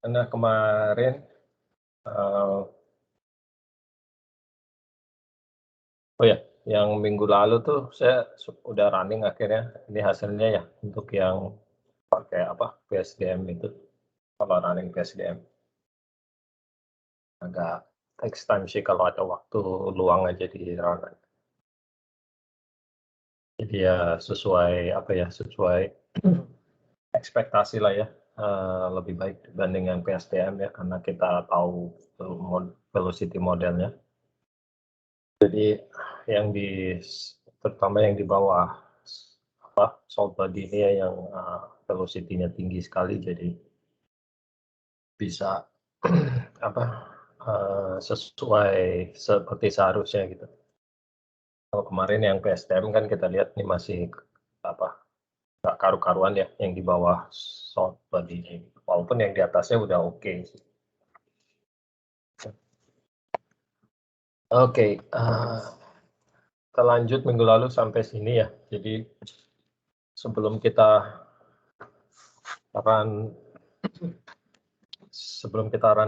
Karena kemarin oh ya, yang minggu lalu tuh saya udah running akhirnya. Ini hasilnya ya untuk yang pakai apa PSDM itu. Kalau running PSDM agak takes time sih kalau ada waktu luang aja di running. Jadi ya sesuai apa ya, sesuai ekspektasi lah ya, lebih baik dibandingkan PSDM ya, karena kita tahu velocity modelnya. Jadi yang terutama yang di bawah apa salt body ini ya, yang velocity-nya tinggi sekali, jadi bisa apa sesuai seperti seharusnya gitu. Kalau kemarin yang PSDM kan kita lihat nih masih apa nggak karu-karuan ya yang di bawah salt body ini, walaupun yang di atasnya udah oke sih. Oke, kita lanjut minggu lalu sampai sini ya. Jadi sebelum kita run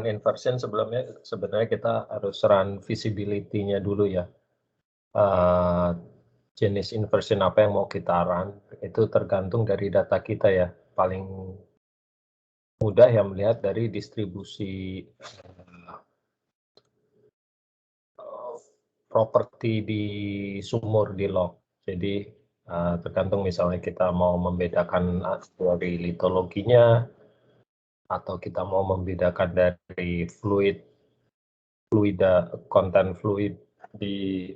inversion, sebelumnya sebenarnya kita harus run visibility-nya dulu ya. Jenis inversion apa yang mau kita run itu tergantung dari data kita ya. Paling mudah ya melihat dari distribusi properti di sumur di log. Jadi tergantung misalnya kita mau membedakan dari litologinya, atau kita mau membedakan dari konten fluid di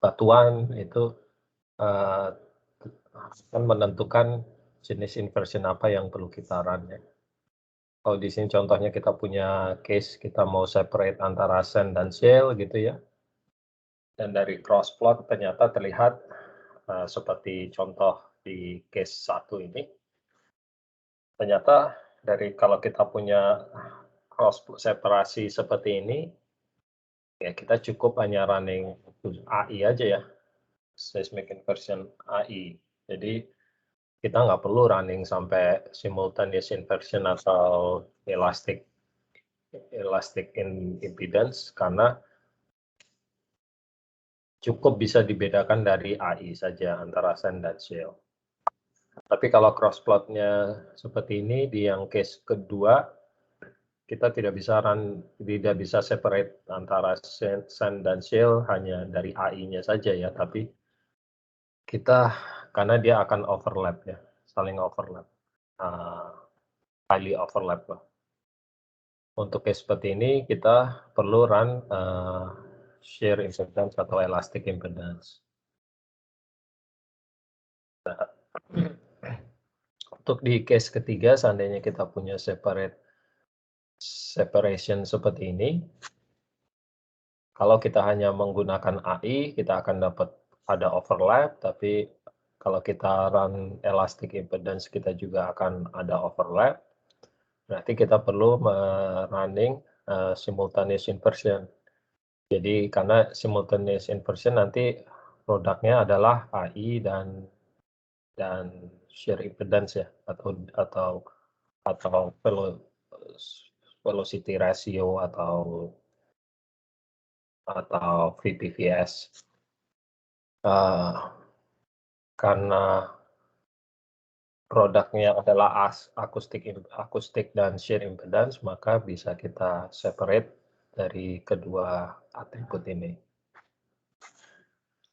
batuan, itu akan menentukan jenis inversion apa yang perlu kita run ya. Kalau di sini contohnya kita punya case kita mau separate antara sand dan shale gitu ya. Dan dari cross plot ternyata terlihat seperti contoh di case 1 ini. Ternyata dari kalau kita punya cross separasi seperti ini, ya kita cukup hanya running AI aja ya, seismic inversion AI. Jadi kita nggak perlu running sampai simultaneous inversion atau elastic impedance, karena cukup bisa dibedakan dari AI saja antara sand dan shale. Tapi kalau cross plotnya seperti ini, di yang case kedua, kita tidak bisa separate antara sand dan shale hanya dari AI-nya saja ya, tapi kita karena dia akan overlap ya, saling overlap, highly overlap lah. Untuk case seperti ini kita perlu run shear impedance atau elastic impedance. Nah, untuk di case ketiga, seandainya kita punya separation seperti ini, kalau kita hanya menggunakan AI, kita akan dapat ada overlap, tapi kalau kita run elastic impedance, kita juga akan ada overlap. Berarti kita perlu running simultaneous inversion. Jadi karena simultaneous inversion nanti produknya adalah AI dan shear impedance ya, atau velocity ratio atau VPVS. Karena produknya adalah akustik dan shear impedance, maka bisa kita separate dari kedua atribut ini.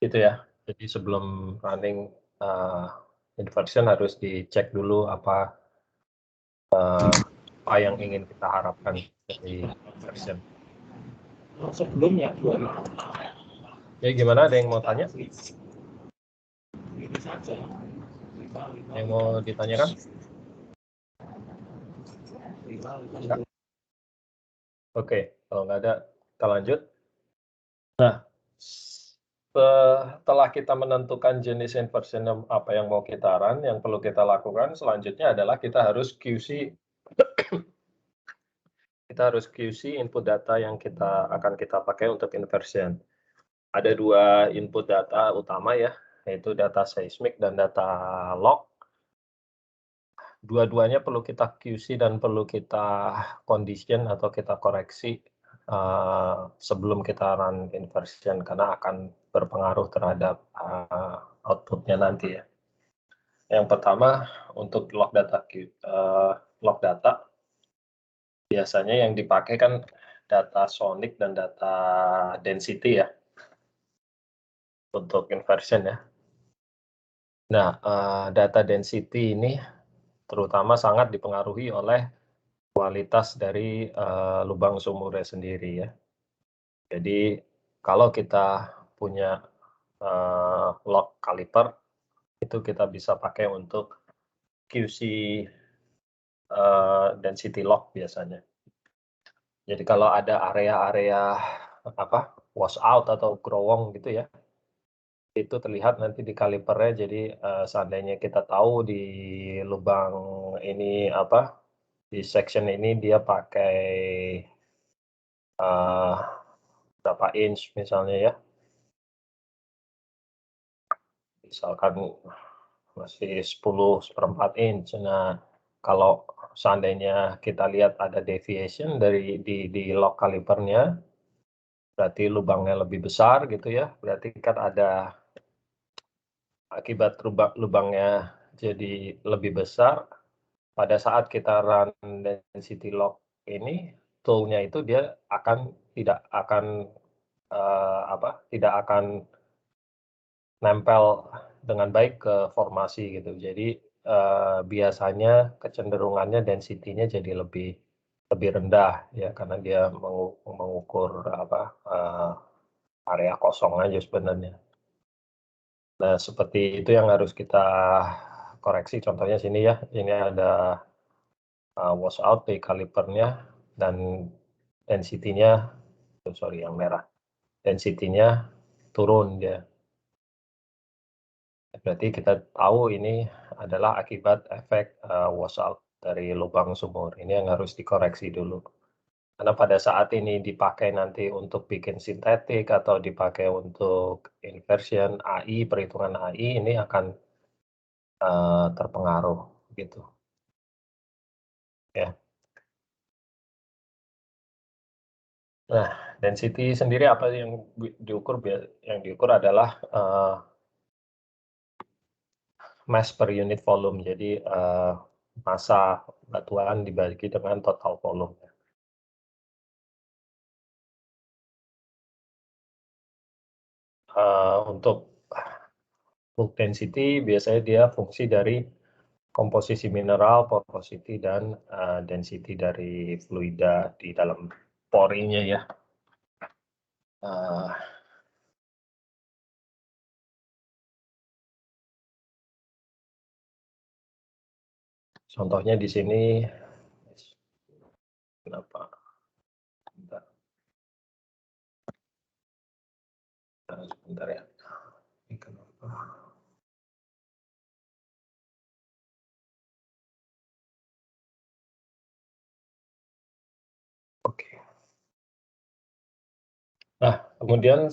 Gitu ya. Jadi sebelum running inversion harus dicek dulu apa yang ingin kita harapkan dari inversion. Sebelumnya Ya gimana, ada yang mau tanya? Yang mau ditanyakan? Oke, kalau nggak ada, kita lanjut. Nah, setelah kita menentukan jenis inversion apa yang mau kita run, yang perlu kita lakukan selanjutnya adalah kita harus QC input data yang akan kita pakai untuk inversion. Ada dua input data utama ya, yaitu data seismik dan data log. dua-duanya perlu kita QC dan perlu kita condition atau kita koreksi, sebelum kita run inversion karena akan berpengaruh terhadap, output-nya nanti ya. Yang pertama untuk log data biasanya yang dipakai kan data sonic dan data density ya, untuk inversion ya. Nah, data density ini terutama sangat dipengaruhi oleh kualitas dari, lubang sumurnya sendiri ya. Jadi kalau kita punya, log caliper, itu kita bisa pakai untuk QC, density log biasanya. Jadi kalau ada area-area, washout atau growong gitu ya, itu terlihat nanti di kalipernya. Jadi, seandainya kita tahu di lubang ini, di section ini dia pakai, eee, berapa inch misalnya ya, misalkan masih 10/4 inch. Nah, kalau seandainya kita lihat ada deviation dari di log calipernya, berarti lubangnya lebih besar gitu ya, berarti kan ada akibat lubangnya jadi lebih besar, pada saat kita run density log ini, tool-nya itu dia tidak akan, tidak akan nempel dengan baik ke formasi gitu. Jadi, biasanya kecenderungannya density-nya jadi lebih rendah ya, karena dia mengukur area kosong aja sebenarnya. Nah, seperti itu yang harus kita koreksi, contohnya sini ya, ini ada, washout di kalipernya dan density-nya, sorry yang merah, density-nya turun dia. Berarti kita tahu ini adalah akibat efek, washout dari lubang sumur. Ini yang harus dikoreksi dulu. Karena pada saat ini dipakai nanti untuk bikin sintetik atau dipakai untuk inversion AI, perhitungan AI ini akan, terpengaruh gitu, ya. Nah, density sendiri apa yang yang diukur adalah, mass per unit volume. Jadi, massa batuan dibagi dengan total volume. Untuk bulk density biasanya dia fungsi dari komposisi mineral, porosity, dan, density dari fluida di dalam porinya ya. Eee, Contohnya di sini, kenapa? Bentar, sebentar ya. Ini kenapa? Oke. Nah, kemudian,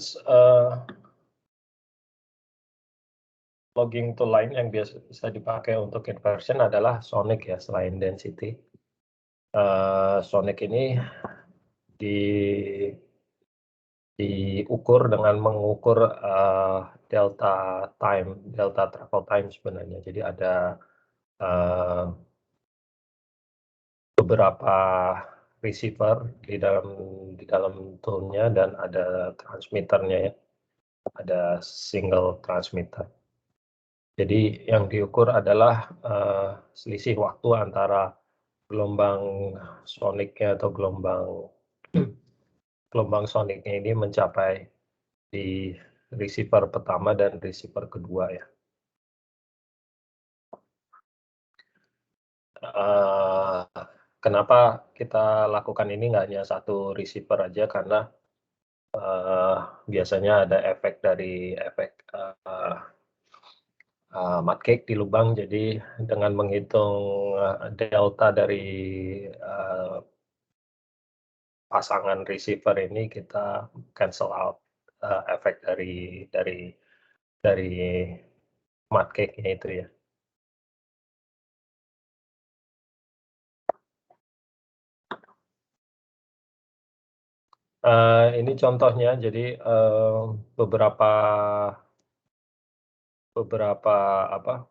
logging tool lain yang bisa dipakai untuk inversion adalah sonic ya, selain density. Sonic ini di diukur dengan mengukur, delta travel time sebenarnya. Jadi ada, eee, beberapa receiver di dalam tool-nya dan ada transmitternya ya, ada single transmitter. Jadi yang diukur adalah, selisih waktu antara gelombang soniknya atau gelombang soniknya ini mencapai di receiver pertama dan receiver kedua ya. Eee, Kenapa kita lakukan ini nggak hanya satu receiver aja, karena, eee, biasanya ada efek, mud cake di lubang. Jadi dengan menghitung, delta dari, eee, pasangan receiver ini kita cancel out, efek dari mud cake-nya itu ya. Ini contohnya, jadi beberapa apa,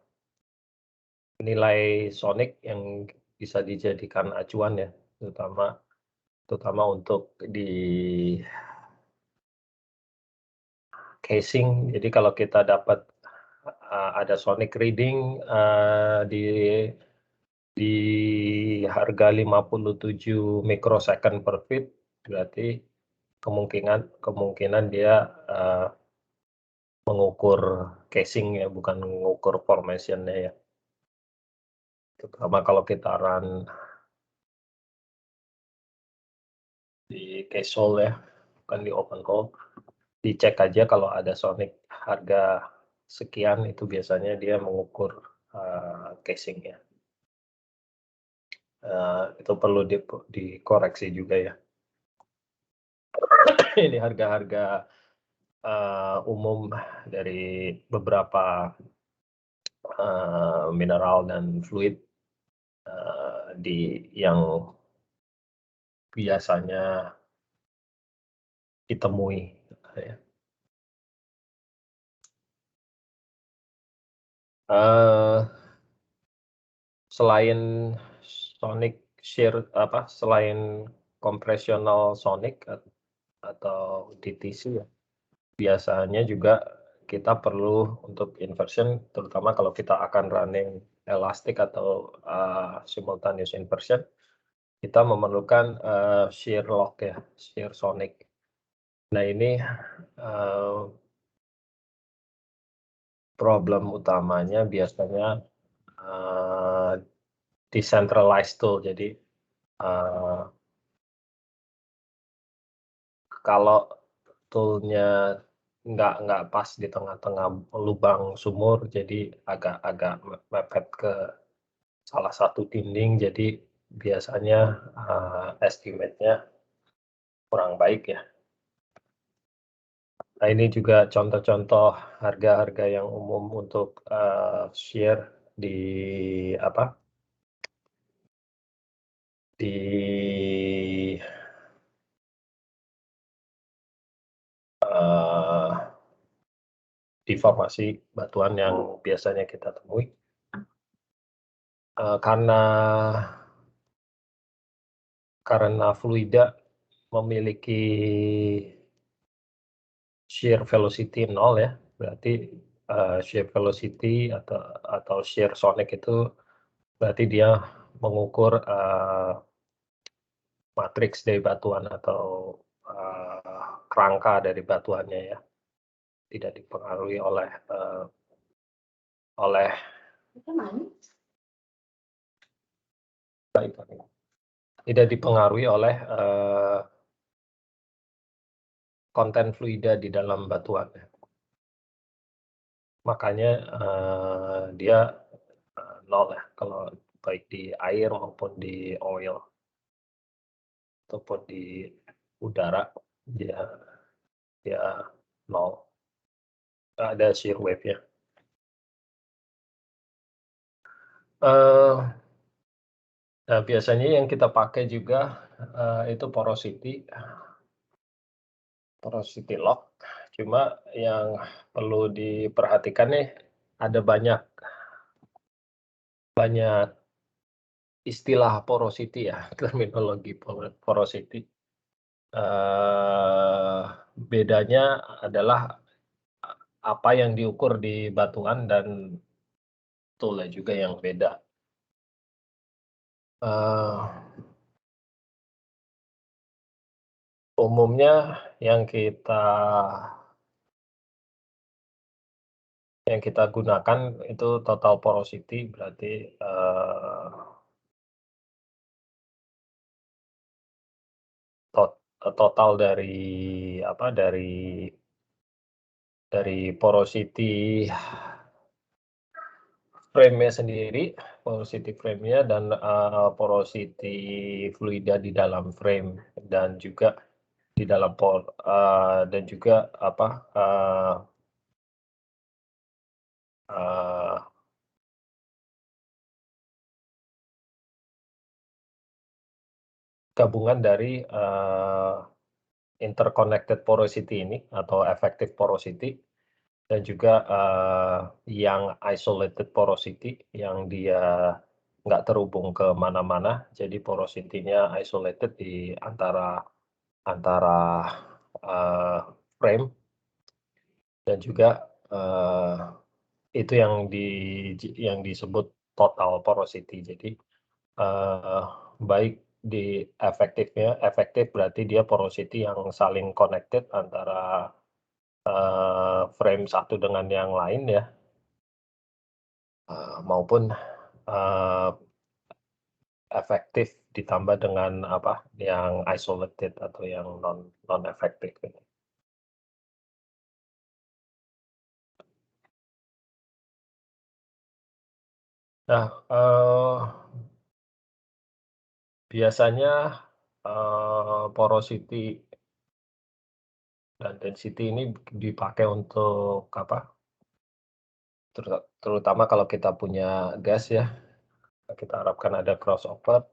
nilai sonic yang bisa dijadikan acuan ya, terutama terutama untuk di casing. Jadi kalau kita dapat, ada sonic reading, di harga 57 microsecond per feet, berarti kemungkinan kemungkinan dia, mengukur casing ya, bukan mengukur formation-nya ya. Terutama kalau kita run di case hole ya, bukan di open hole. Dicek aja kalau ada sonic harga sekian, itu biasanya dia mengukur, casing-nya. Itu perlu dikoreksi juga ya. Ini harga-harga, umum dari beberapa, mineral dan fluid, yang biasanya ditemui ya. Selain sonic shear selain compressional sonic atau DTC ya, biasanya juga kita perlu untuk inversion, terutama kalau kita akan running elastic atau, simultaneous inversion, kita memerlukan, shear lock ya, shear sonic. Nah ini, eee, problem utamanya biasanya, decentralized tool. Jadi, eee, kalau tool-nya nggak pas di tengah-tengah lubang sumur, jadi agak-agak mepet ke salah satu dinding, jadi biasanya, estimate-nya kurang baik ya. Nah ini juga contoh-contoh harga-harga yang umum untuk, shear di apa, di, eee, di formasi batuan yang biasanya kita temui. Karena fluida memiliki shear velocity 0 ya, berarti, shear velocity atau shear sonic itu berarti dia mengukur, matriks dari batuan atau, kerangka dari batuannya ya, tidak dipengaruhi oleh, oleh tidak dipengaruhi oleh, konten fluida di dalam batuan ya. Makanya, dia, 0 ya, kalau baik di air maupun di oil, ataupun di udara, dia dia 0, nggak ada shear wave-nya. Nah biasanya yang kita pakai juga, itu porosity lock, cuma yang perlu diperhatikan nih, ada banyak banyak istilah porosity ya, terminologi porosity. Bedanya adalah apa yang diukur di batuan dan tool-nya juga yang beda. Umumnya yang kita gunakan itu total porosity, berarti, total dari porosity frame-nya sendiri, porosity frame-nya dan, porosity fluida di dalam frame, dan juga di dalam dan juga gabungan dari, interconnected porosity ini atau effective porosity dan juga yang isolated porosity yang dia nggak terhubung ke mana-mana, jadi porosity-nya isolated di antara frame dan juga itu yang disebut total porosity. Jadi baik di efektif berarti dia porosity yang saling connected antara frame satu dengan yang lain ya, maupun efektif ditambah dengan yang isolated atau yang non efektif. Nah, biasanya porosity dan density ini dipakai untuk terutama kalau kita punya gas ya, kita harapkan ada crossover,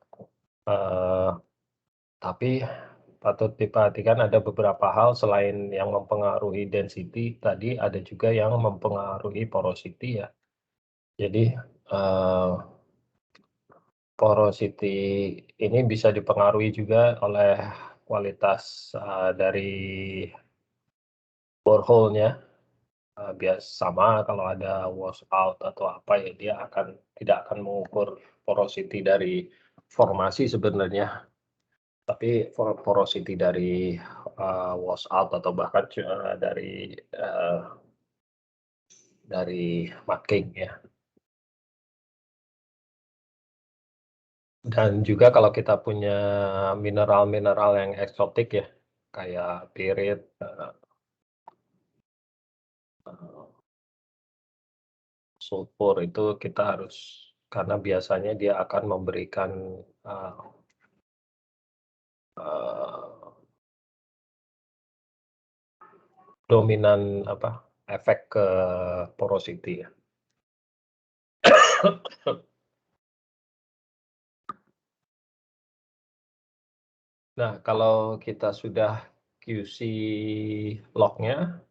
tapi patut diperhatikan ada beberapa hal selain yang mempengaruhi density tadi, ada juga yang mempengaruhi porosity ya. Jadi porosity ini bisa dipengaruhi juga oleh kualitas dari borehole-nya. Sama kalau ada washout atau apa ya, dia tidak akan mengukur porosity dari formasi sebenarnya, tapi porosity dari washout atau bahkan dari marking ya. Dan juga kalau kita punya mineral-mineral yang eksotik ya, kayak pirit, sulfur itu kita harus, karena biasanya dia akan memberikan dominan efek ke porosity ya. Nah, kalau kita sudah QC lognya,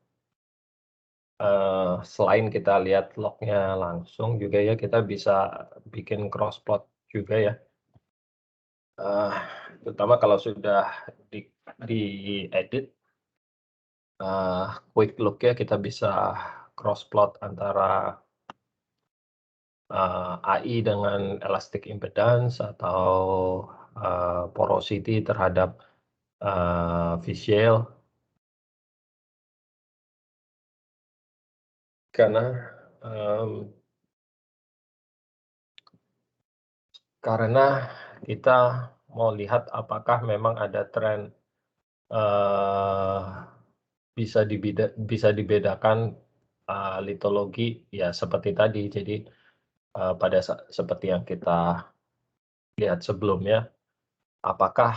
selain kita lihat lognya langsung juga ya, kita bisa bikin cross plot juga ya. Terutama kalau sudah diedit, quick look ya, kita bisa cross plot antara AI dengan elastic impedance atau porosity terhadap visual. Karena kita mau lihat apakah memang ada tren bisa dibedakan litologi ya seperti tadi. Jadi seperti yang kita lihat sebelumnya, apakah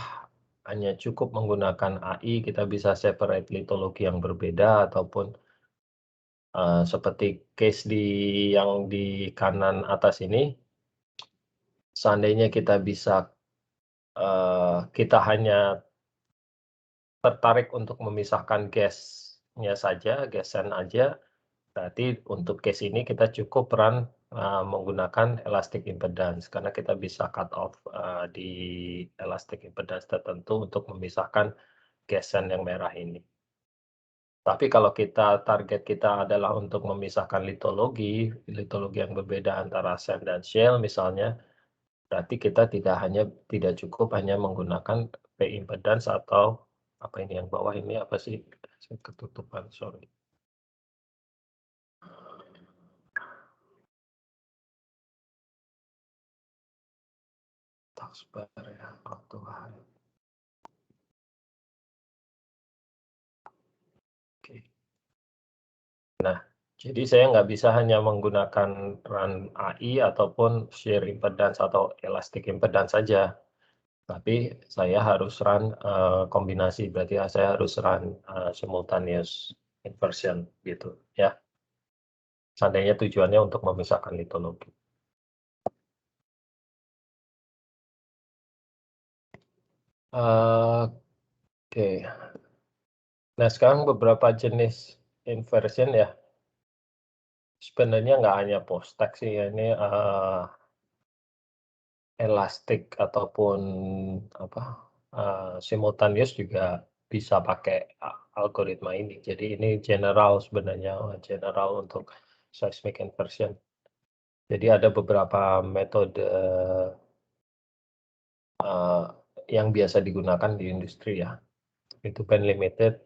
hanya cukup menggunakan AI kita bisa separate litologi yang berbeda, ataupun seperti case yang di kanan atas ini, seandainya kita bisa kita hanya tertarik untuk memisahkan gasnya saja, gasan aja, berarti untuk case ini kita cukup menggunakan elastic impedance, karena kita bisa cut off di elastic impedance tertentu untuk memisahkan gasan yang merah ini. Tapi kalau target kita adalah untuk memisahkan litologi yang berbeda antara sand dan shale misalnya, berarti kita tidak cukup hanya menggunakan P impedance atau apa ini yang bawah ini apa sih? Saya ketutupan, sorry. Taskbar ya, Tuhan. Oke. Nah, jadi saya nggak bisa hanya menggunakan run AI ataupun shear impedance atau elastic impedance saja. Tapi saya harus run kombinasi, berarti saya harus run simultaneous inversion gitu ya. Seandainya tujuannya untuk memisahkan litologi. Oke. Nah, sekarang beberapa jenis inversion ya. Sebenarnya nggak hanya post-stack sih ya, ini elastic ataupun apa, simultaneous juga bisa pakai algoritma ini. Jadi ini general sebenarnya, general untuk seismic inversion. Jadi ada beberapa metode yang biasa digunakan di industri ya. Itu band limited,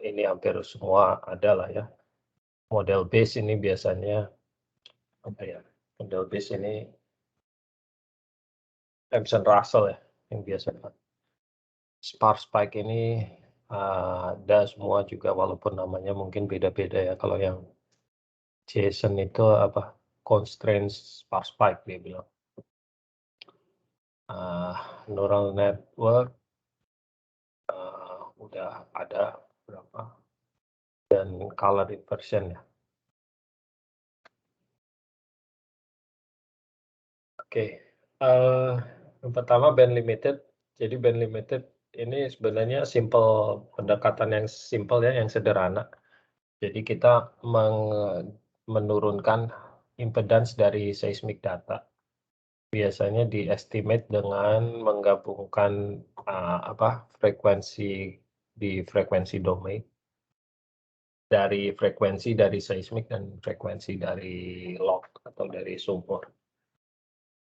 ini hampir semua ada lah ya. Model base ini biasanya apa ya? Model base ini Emerson Russell ya yang biasa. Sparse Spike ini ada semua juga walaupun namanya mungkin beda-beda ya. Kalau yang Jason itu apa? Constraints Sparse Spike dia bilang. Neural network udah ada berapa? Dan color inversion ya. Oke, yang pertama band limited. Jadi band limited ini sebenarnya simple, pendekatan yang simple ya, yang sederhana. Jadi kita menurunkan impedance dari seismic data. Biasanya di-estimate dengan menggabungkan frekuensi di frekuensi domain. Dari frekuensi dari seismik dan frekuensi dari log atau dari sumur.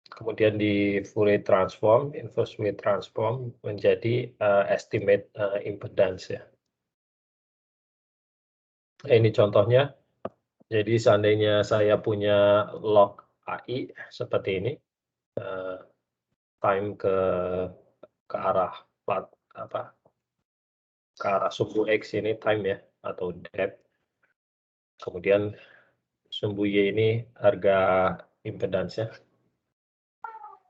Kemudian di Fourier transform, inverse Fourier transform menjadi estimate impedance ya. Ini contohnya. Jadi seandainya saya punya log AI seperti ini, time ke arah plat ke arah sumbu X ini time ya atau depth. Kemudian sumbu Y ini harga impedance-nya.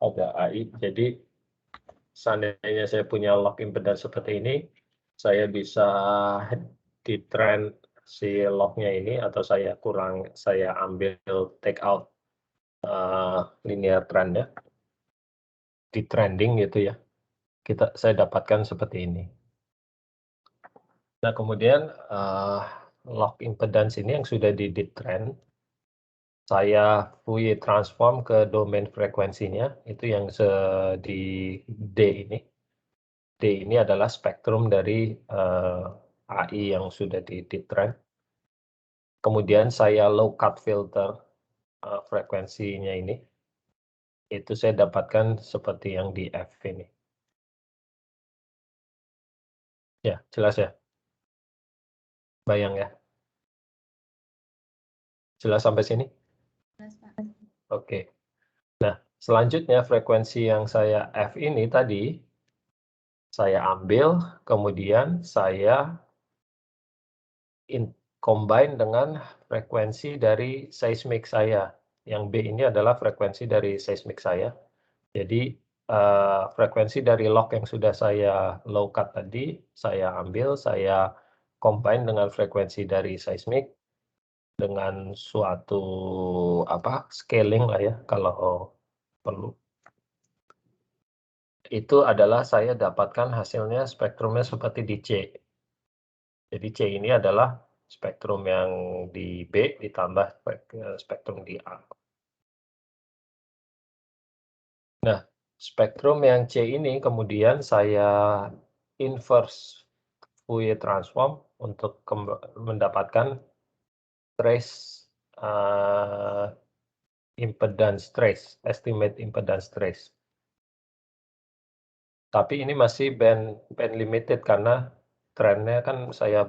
Ada AI. Jadi seandainya saya punya log impedance seperti ini, saya bisa di trend si lognya ini atau saya ambil take out linear trend ya, di trending gitu ya. Saya dapatkan seperti ini. Nah kemudian log impedance ini yang sudah di trend, saya Fourier transform ke domain frekuensinya, itu yang di D ini. D ini adalah spektrum dari AI yang sudah di trend. Kemudian saya low cut filter frekuensinya ini. Itu saya dapatkan seperti yang di F ini. Ya, jelas ya? Bayang ya? Jelas sampai sini? Jelas, Pak. Oke. Nah, selanjutnya frekuensi yang saya F ini tadi, saya ambil, kemudian saya combine dengan frekuensi dari seismik saya. Yang B ini adalah frekuensi dari seismik saya. Jadi frekuensi dari log yang sudah saya low cut tadi, saya ambil, saya combine dengan frekuensi dari seismik dengan suatu scaling lah ya kalau perlu. Itu adalah saya dapatkan hasilnya spektrumnya seperti di C. Jadi C ini adalah spektrum yang di B ditambah spektrum di A. Nah, spektrum yang C ini kemudian saya inverse Fourier transform untuk mendapatkan trace impedance trace, estimate impedance trace. Tapi ini masih band limited karena trendnya kan saya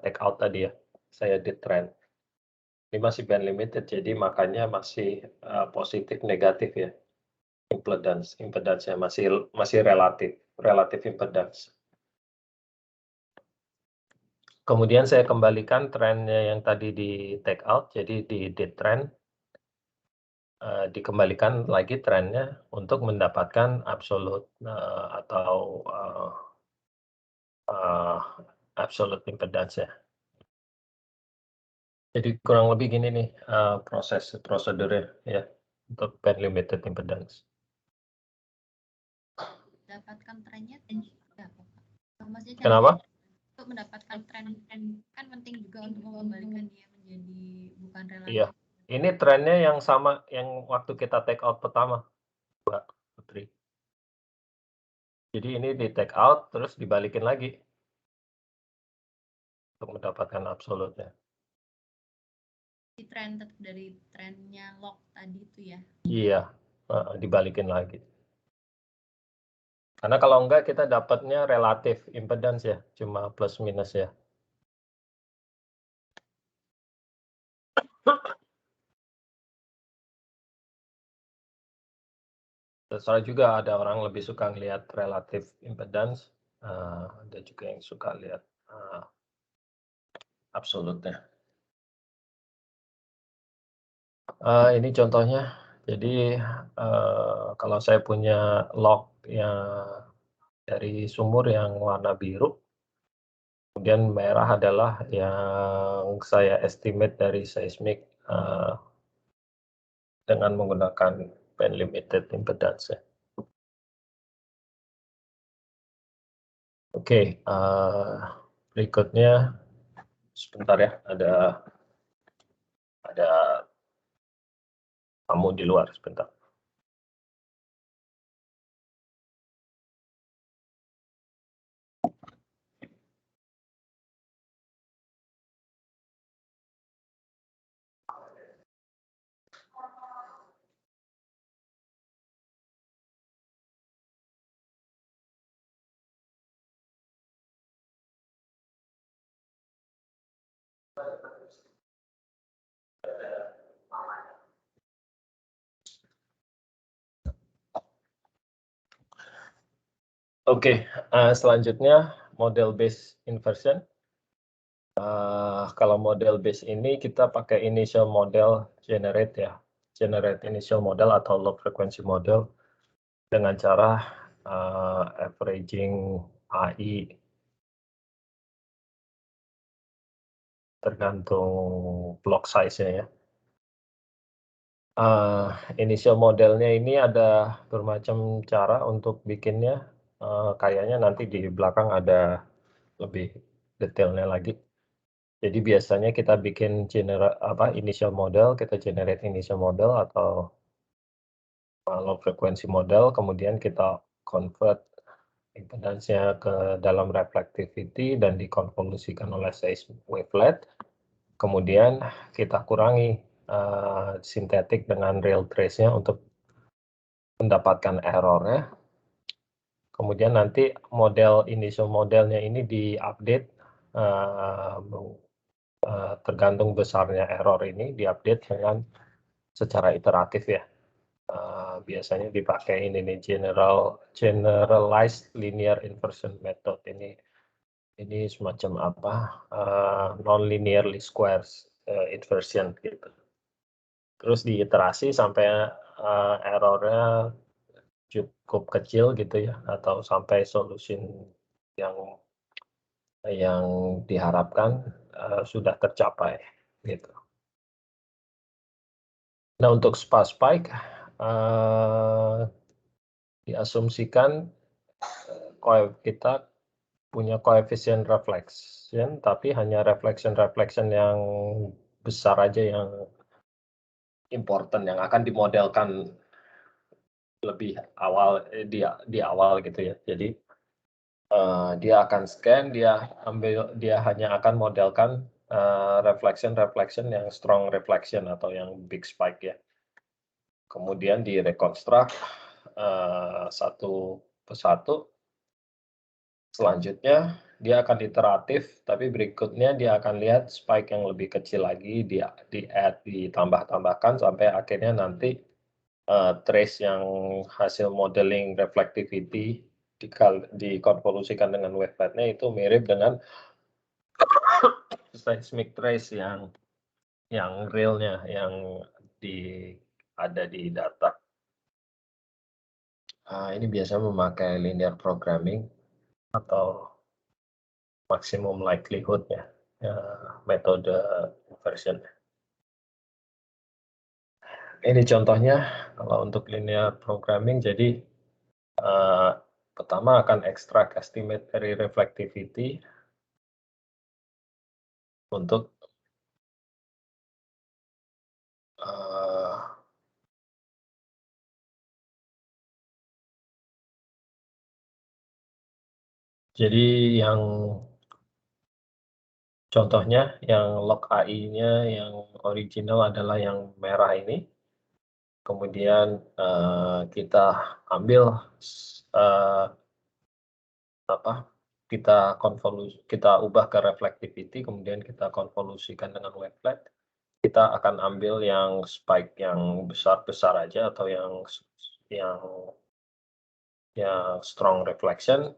take out tadi ya, saya di trend. Ini masih band limited, jadi makanya masih positif negatif ya. Impedance-nya masih relatif impedance. Kemudian saya kembalikan trennya yang tadi di take out, jadi di trend, dikembalikan lagi trennya untuk mendapatkan absolute atau absolute impedance ya. Jadi kurang lebih gini nih prosedurnya ya untuk band limited impedance. Dapatkan trennya berapa? Maksudnya Kenapa? Untuk mendapatkan tren kan penting juga untuk mengembalikan dia menjadi bukan relatif. Iya, ini trennya yang sama yang waktu kita take out pertama, Mbak Putri. Jadi ini di take out terus dibalikin lagi untuk mendapatkan absolutnya. Di tren dari trennya log tadi itu ya? Iya, dibalikin lagi. Karena kalau enggak kita dapatnya relatif impedance ya, cuma plus minus ya. Terserah juga, ada orang lebih suka ngelihat relatif impedance, ada juga yang suka lihat absolutnya. Ini contohnya, jadi kalau saya punya log yang dari sumur yang warna biru, kemudian merah adalah yang saya estimate dari seismic dengan menggunakan band limited impedance ya. Oke, berikutnya sebentar ya, ada tamu di luar sebentar. Oke, selanjutnya model based inversion. Kalau model base ini kita pakai initial model generate ya, generate initial model atau low frequency model dengan cara averaging AI tergantung block size-nya ya. Initial modelnya ini ada bermacam cara untuk bikinnya, kayaknya nanti di belakang ada lebih detailnya lagi. Jadi biasanya kita bikin initial model, kita generate initial model atau low frequency model, kemudian kita convert impedance-nya ke dalam reflectivity dan dikonvolusikan oleh seismic wavelet. Kemudian kita kurangi sintetik dengan real trace-nya untuk mendapatkan error-nya. Kemudian nanti model initial modelnya ini diupdate tergantung besarnya error ini, diupdate dengan secara iteratif ya. Biasanya dipakai ini nih generalized linear inversion method ini semacam apa non-linear least squares inversion gitu. Terus diiterasi sampai errornya cukup kecil gitu ya, atau sampai solution yang diharapkan sudah tercapai gitu. Nah untuk spike diasumsikan kita punya koefisien reflection, tapi hanya reflection yang besar aja yang important, yang akan dimodelkan lebih awal di awal gitu ya. Jadi dia akan scan, dia hanya akan modelkan reflection yang strong reflection atau yang big spike ya. Kemudian direkonstruk satu persatu. Selanjutnya dia akan iteratif, tapi berikutnya dia akan lihat spike yang lebih kecil lagi, ditambah-tambahkan sampai akhirnya nanti trace yang hasil modeling reflectivity dikonvolusikan dengan wavelet-nya itu mirip dengan seismic trace yang realnya, yang ada di data. Ini biasanya memakai linear programming atau maximum likelihood ya, metode inversion. Ini contohnya kalau untuk linear programming, jadi Pertama akan ekstrak estimate dari reflectivity untuk jadi yang contohnya yang log AI-nya yang original adalah yang merah ini. Kemudian kita ambil kita ubah ke reflectivity, kemudian kita konvolusikan dengan wavelet. Kita akan ambil yang spike yang besar-besar aja atau yang strong reflection,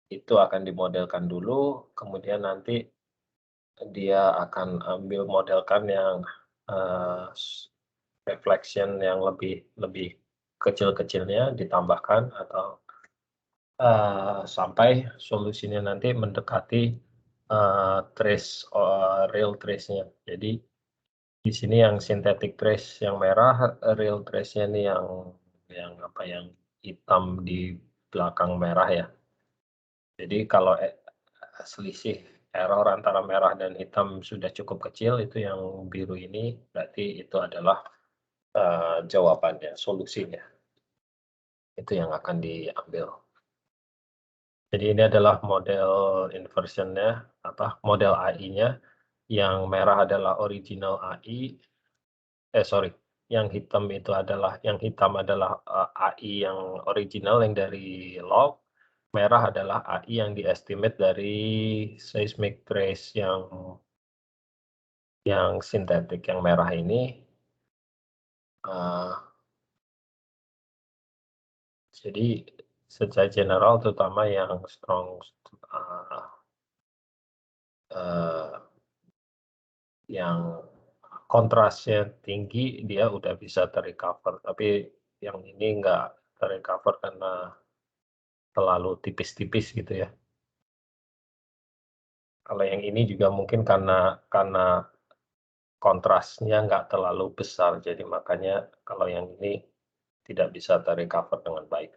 itu akan dimodelkan dulu, kemudian nanti dia akan ambil modelkan yang reflection yang lebih kecil-kecilnya ditambahkan atau sampai solusinya nanti mendekati real trace-nya. Jadi di sini yang synthetic trace yang merah, real trace-nya ini yang hitam di belakang merah ya. Jadi kalau selisih error antara merah dan hitam sudah cukup kecil, itu yang biru ini berarti itu adalah jawabannya, solusinya. Itu yang akan diambil. Jadi ini adalah model inversion-nya, model AI-nya. Yang merah adalah original AI. Yang hitam adalah AI yang original yang dari log. Merah adalah AI yang diestimate dari seismic trace yang sintetik yang merah ini. Jadi secara general terutama yang strong yang kontrasnya tinggi dia udah bisa terrecover, tapi yang ini enggak terrecover karena terlalu tipis-tipis gitu ya. Kalau yang ini juga mungkin karena kontrasnya nggak terlalu besar, jadi makanya kalau yang ini tidak bisa terrecover dengan baik.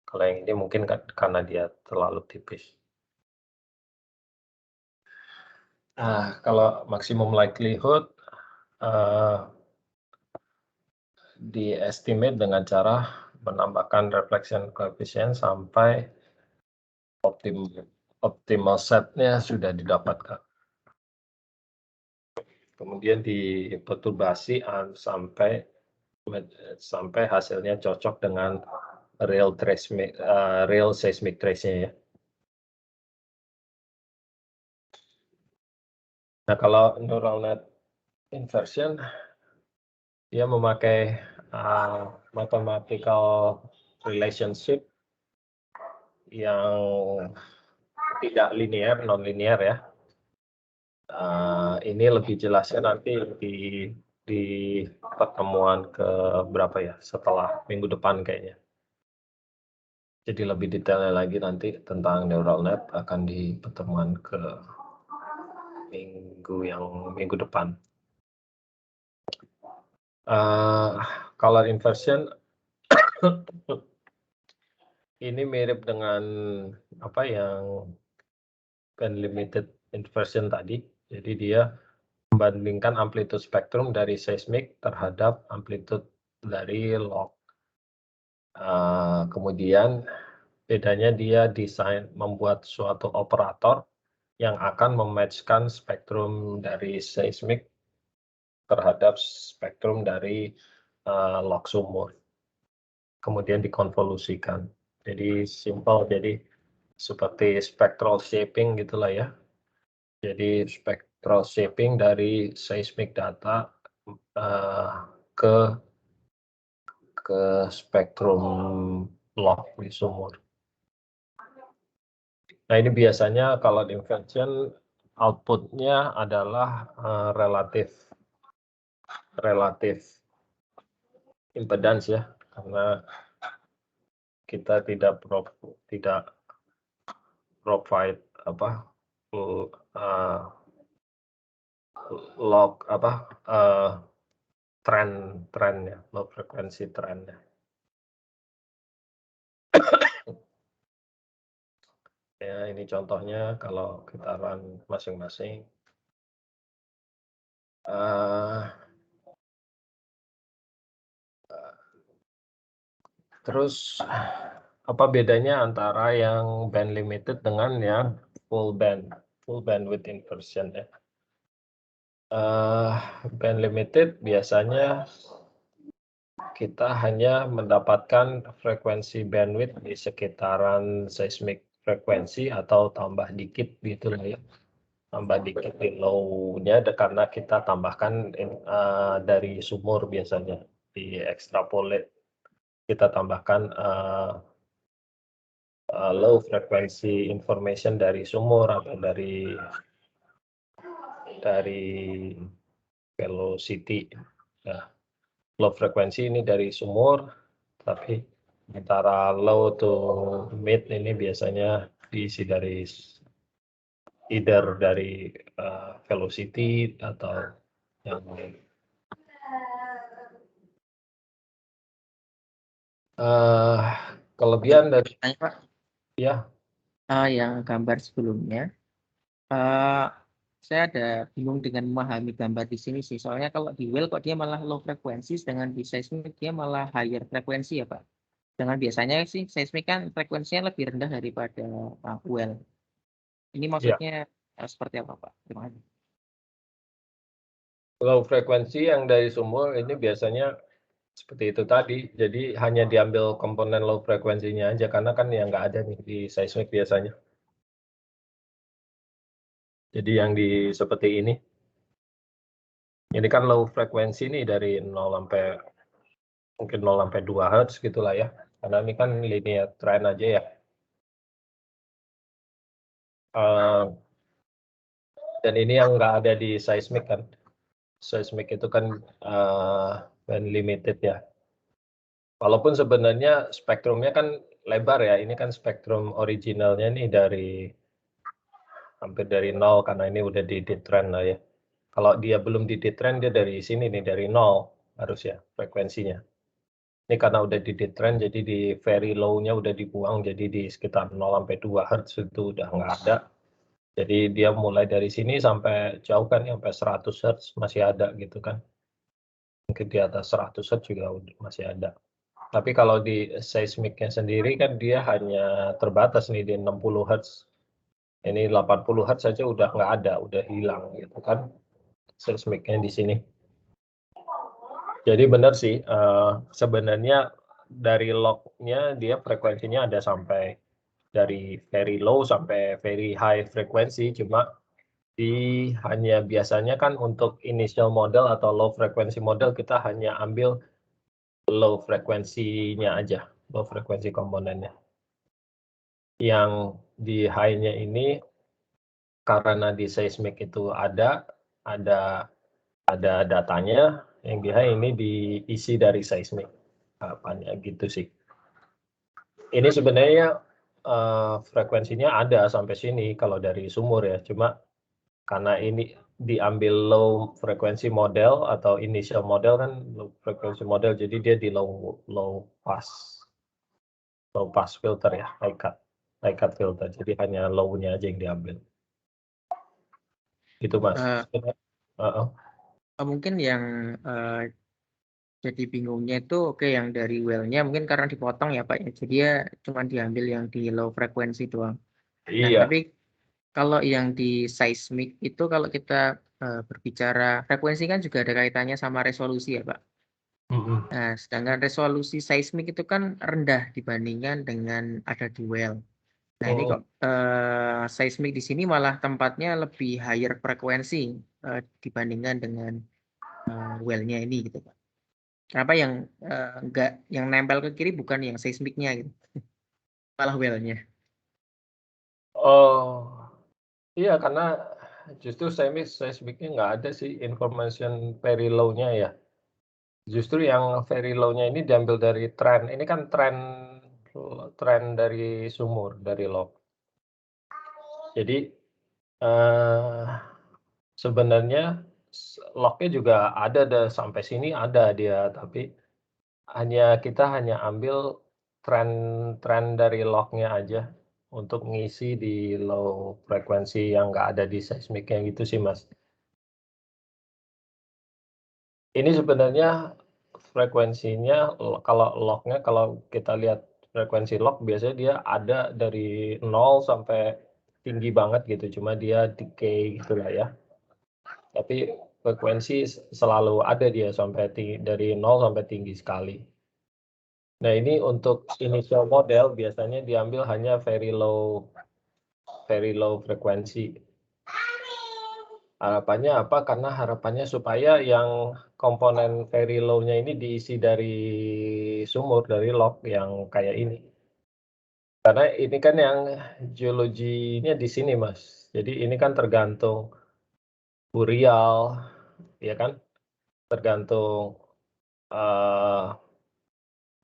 Kalau yang ini mungkin karena dia terlalu tipis. Kalau maximum likelihood di-estimate dengan cara menambahkan reflection coefficient sampai optimal set-nya sudah didapatkan. Kemudian diperturbasi sampai hasilnya cocok dengan real seismic trace-nya ya. Nah, kalau neural net inversion dia memakai mathematical relationship yang tidak linear, non-linear ya. Ini lebih jelasnya nanti di pertemuan ke berapa ya, setelah minggu depan kayaknya. Jadi lebih detailnya lagi nanti tentang neural net akan di pertemuan ke minggu depan. Color inversion ini mirip dengan yang band limited inversion tadi. Jadi dia membandingkan amplitude spektrum dari seismik terhadap amplitude dari log. Kemudian bedanya dia membuat suatu operator yang akan mematchkan spektrum dari seismik terhadap spektrum dari log sumur. Kemudian dikonvolusikan. Jadi simple, jadi seperti spectral shaping gitulah ya. Jadi spectral shaping dari seismic data ke spektrum log di sumur. Nah, ini biasanya kalau di inversion output-nya adalah relatif impedance ya, karena kita tidak provide log trennya, low frekuensi trennya. Ya, ini contohnya kalau kita run masing-masing. Terus apa bedanya antara yang band limited dengan yang full bandwidth inversion ya? Band limited biasanya kita hanya mendapatkan frekuensi bandwidth di sekitaran seismic frekuensi atau tambah dikit gitu lah ya. Tambah dikit di low-nya karena kita tambahkan dari sumur biasanya di extrapolate kita tambahkan low frequency information dari sumur atau dari velocity. Nah, low frekuensi ini dari sumur, tapi antara low to mid ini biasanya diisi dari either dari velocity atau yang lain. Kelebihan dari Pak, ya yang gambar sebelumnya, saya ada bingung dengan memahami gambar di sini sih. Soalnya kalau di well kok dia malah low frekuensi, sedangkan di seismic dia malah higher frekuensi ya Pak. Dengan biasanya sih seismic kan frekuensinya lebih rendah daripada well. Ini maksudnya seperti apa Pak? Terima kasih. low frekuensi yang dari sumur ini biasanya seperti itu tadi, jadi hanya diambil komponen low frekuensinya aja karena kan yang nggak ada nih di seismic biasanya. Jadi yang di seperti ini kan low frekuensi nih dari 0 sampai mungkin 0 sampai 2 Hz gitulah ya, karena ini kan linear trend aja ya. Dan ini yang nggak ada di seismic kan. Seismic itu kan band limited ya. Walaupun sebenarnya spektrumnya kan lebar ya, ini kan spektrum originalnya nih dari hampir dari 0 karena ini udah di detrend lah ya. Kalau dia belum di detrend dia dari sini nih, dari 0 harus ya frekuensinya. Ini karena udah di detrend jadi di very low-nya udah dibuang jadi di sekitar 0 sampai 2 Hz itu udah nggak ada. Jadi dia mulai dari sini sampai jauh kan sampai 100 Hz masih ada gitu kan. Mungkin di atas 100 Hz juga masih ada. Tapi kalau di seismiknya sendiri kan dia hanya terbatas nih di 60 Hz. Ini 80 Hz saja udah nggak ada, udah hilang gitu kan seismiknya di sini. Jadi benar sih, sebenarnya dari log-nya dia frekuensinya ada sampai dari very low sampai very high frekuensi, cuma hanya biasanya kan untuk initial model atau low frequency model kita hanya ambil low frekuensinya aja, low frekuensi komponennya. Yang di high-nya ini karena di seismic itu ada datanya, yang di high ini diisi dari seismic. Apanya gitu sih. Ini sebenarnya frekuensinya ada sampai sini kalau dari sumur ya, cuma karena ini diambil low frekuensi model atau initial model kan low frekuensi model, jadi dia di low pass filter ya, high cut filter, jadi hanya low-nya aja yang diambil. Itu Mas. Mungkin yang jadi bingungnya itu yang dari well-nya mungkin karena dipotong ya Pak ya. Jadi ya cuma diambil yang di low frekuensi doang. Nah, Iya. tapi kalau yang di seismic itu kalau kita berbicara frekuensi kan juga ada kaitannya sama resolusi ya Pak. Nah, sedangkan resolusi seismik itu kan rendah dibandingkan dengan ada di well. Nah, ini kok seismik di sini malah tempatnya lebih higher frekuensi dibandingkan dengan well-nya ini gitu Pak. Kenapa yang yang nempel ke kiri bukan yang seismiknya gitu, malah well-nya? Oh, iya karena justru seismiknya nggak ada sih information very low-nya ya. Justru yang very low-nya ini diambil dari trend. Ini kan trend dari sumur, dari log. Jadi sebenarnya log-nya juga ada sampai sini ada dia, tapi kita hanya ambil tren dari log-nya aja. untuk ngisi di low frekuensi yang nggak ada di seismiknya gitu sih, Mas. Ini sebenarnya frekuensinya kalau lognya kalau kita lihat frekuensi log biasanya dia ada dari 0 sampai tinggi banget gitu, cuma dia decay gitulah ya. Tapi frekuensi selalu ada dia sampai dari 0 sampai tinggi sekali. Nah, ini untuk initial model biasanya diambil hanya very low frekuensi. Harapannya apa? Karena harapannya supaya yang komponen very low-nya ini diisi dari sumur, dari log yang kayak ini. Karena ini kan yang geologinya di sini, Mas. Jadi ini kan tergantung burial, ya kan? Tergantung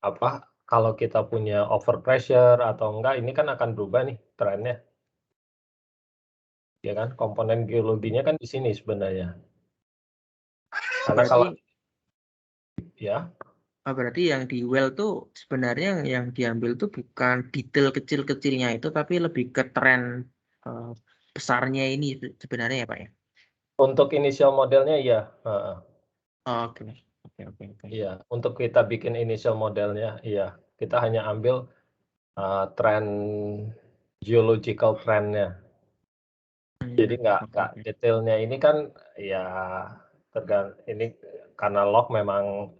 apa? Kalau kita punya overpressure atau enggak, ini kan akan berubah nih trennya. Ya kan? Komponen geologinya kan di sini sebenarnya. Karena kalau ya. Berarti yang di well tuh sebenarnya yang diambil tuh bukan detail kecil-kecilnya itu, tapi lebih ke tren besarnya ini sebenarnya ya Pak ya? Untuk initial modelnya ya. Oke. Iya, untuk kita bikin initial modelnya, iya kita hanya ambil tren geological trendnya. Jadi nggak detailnya ini kan ya ini karena log memang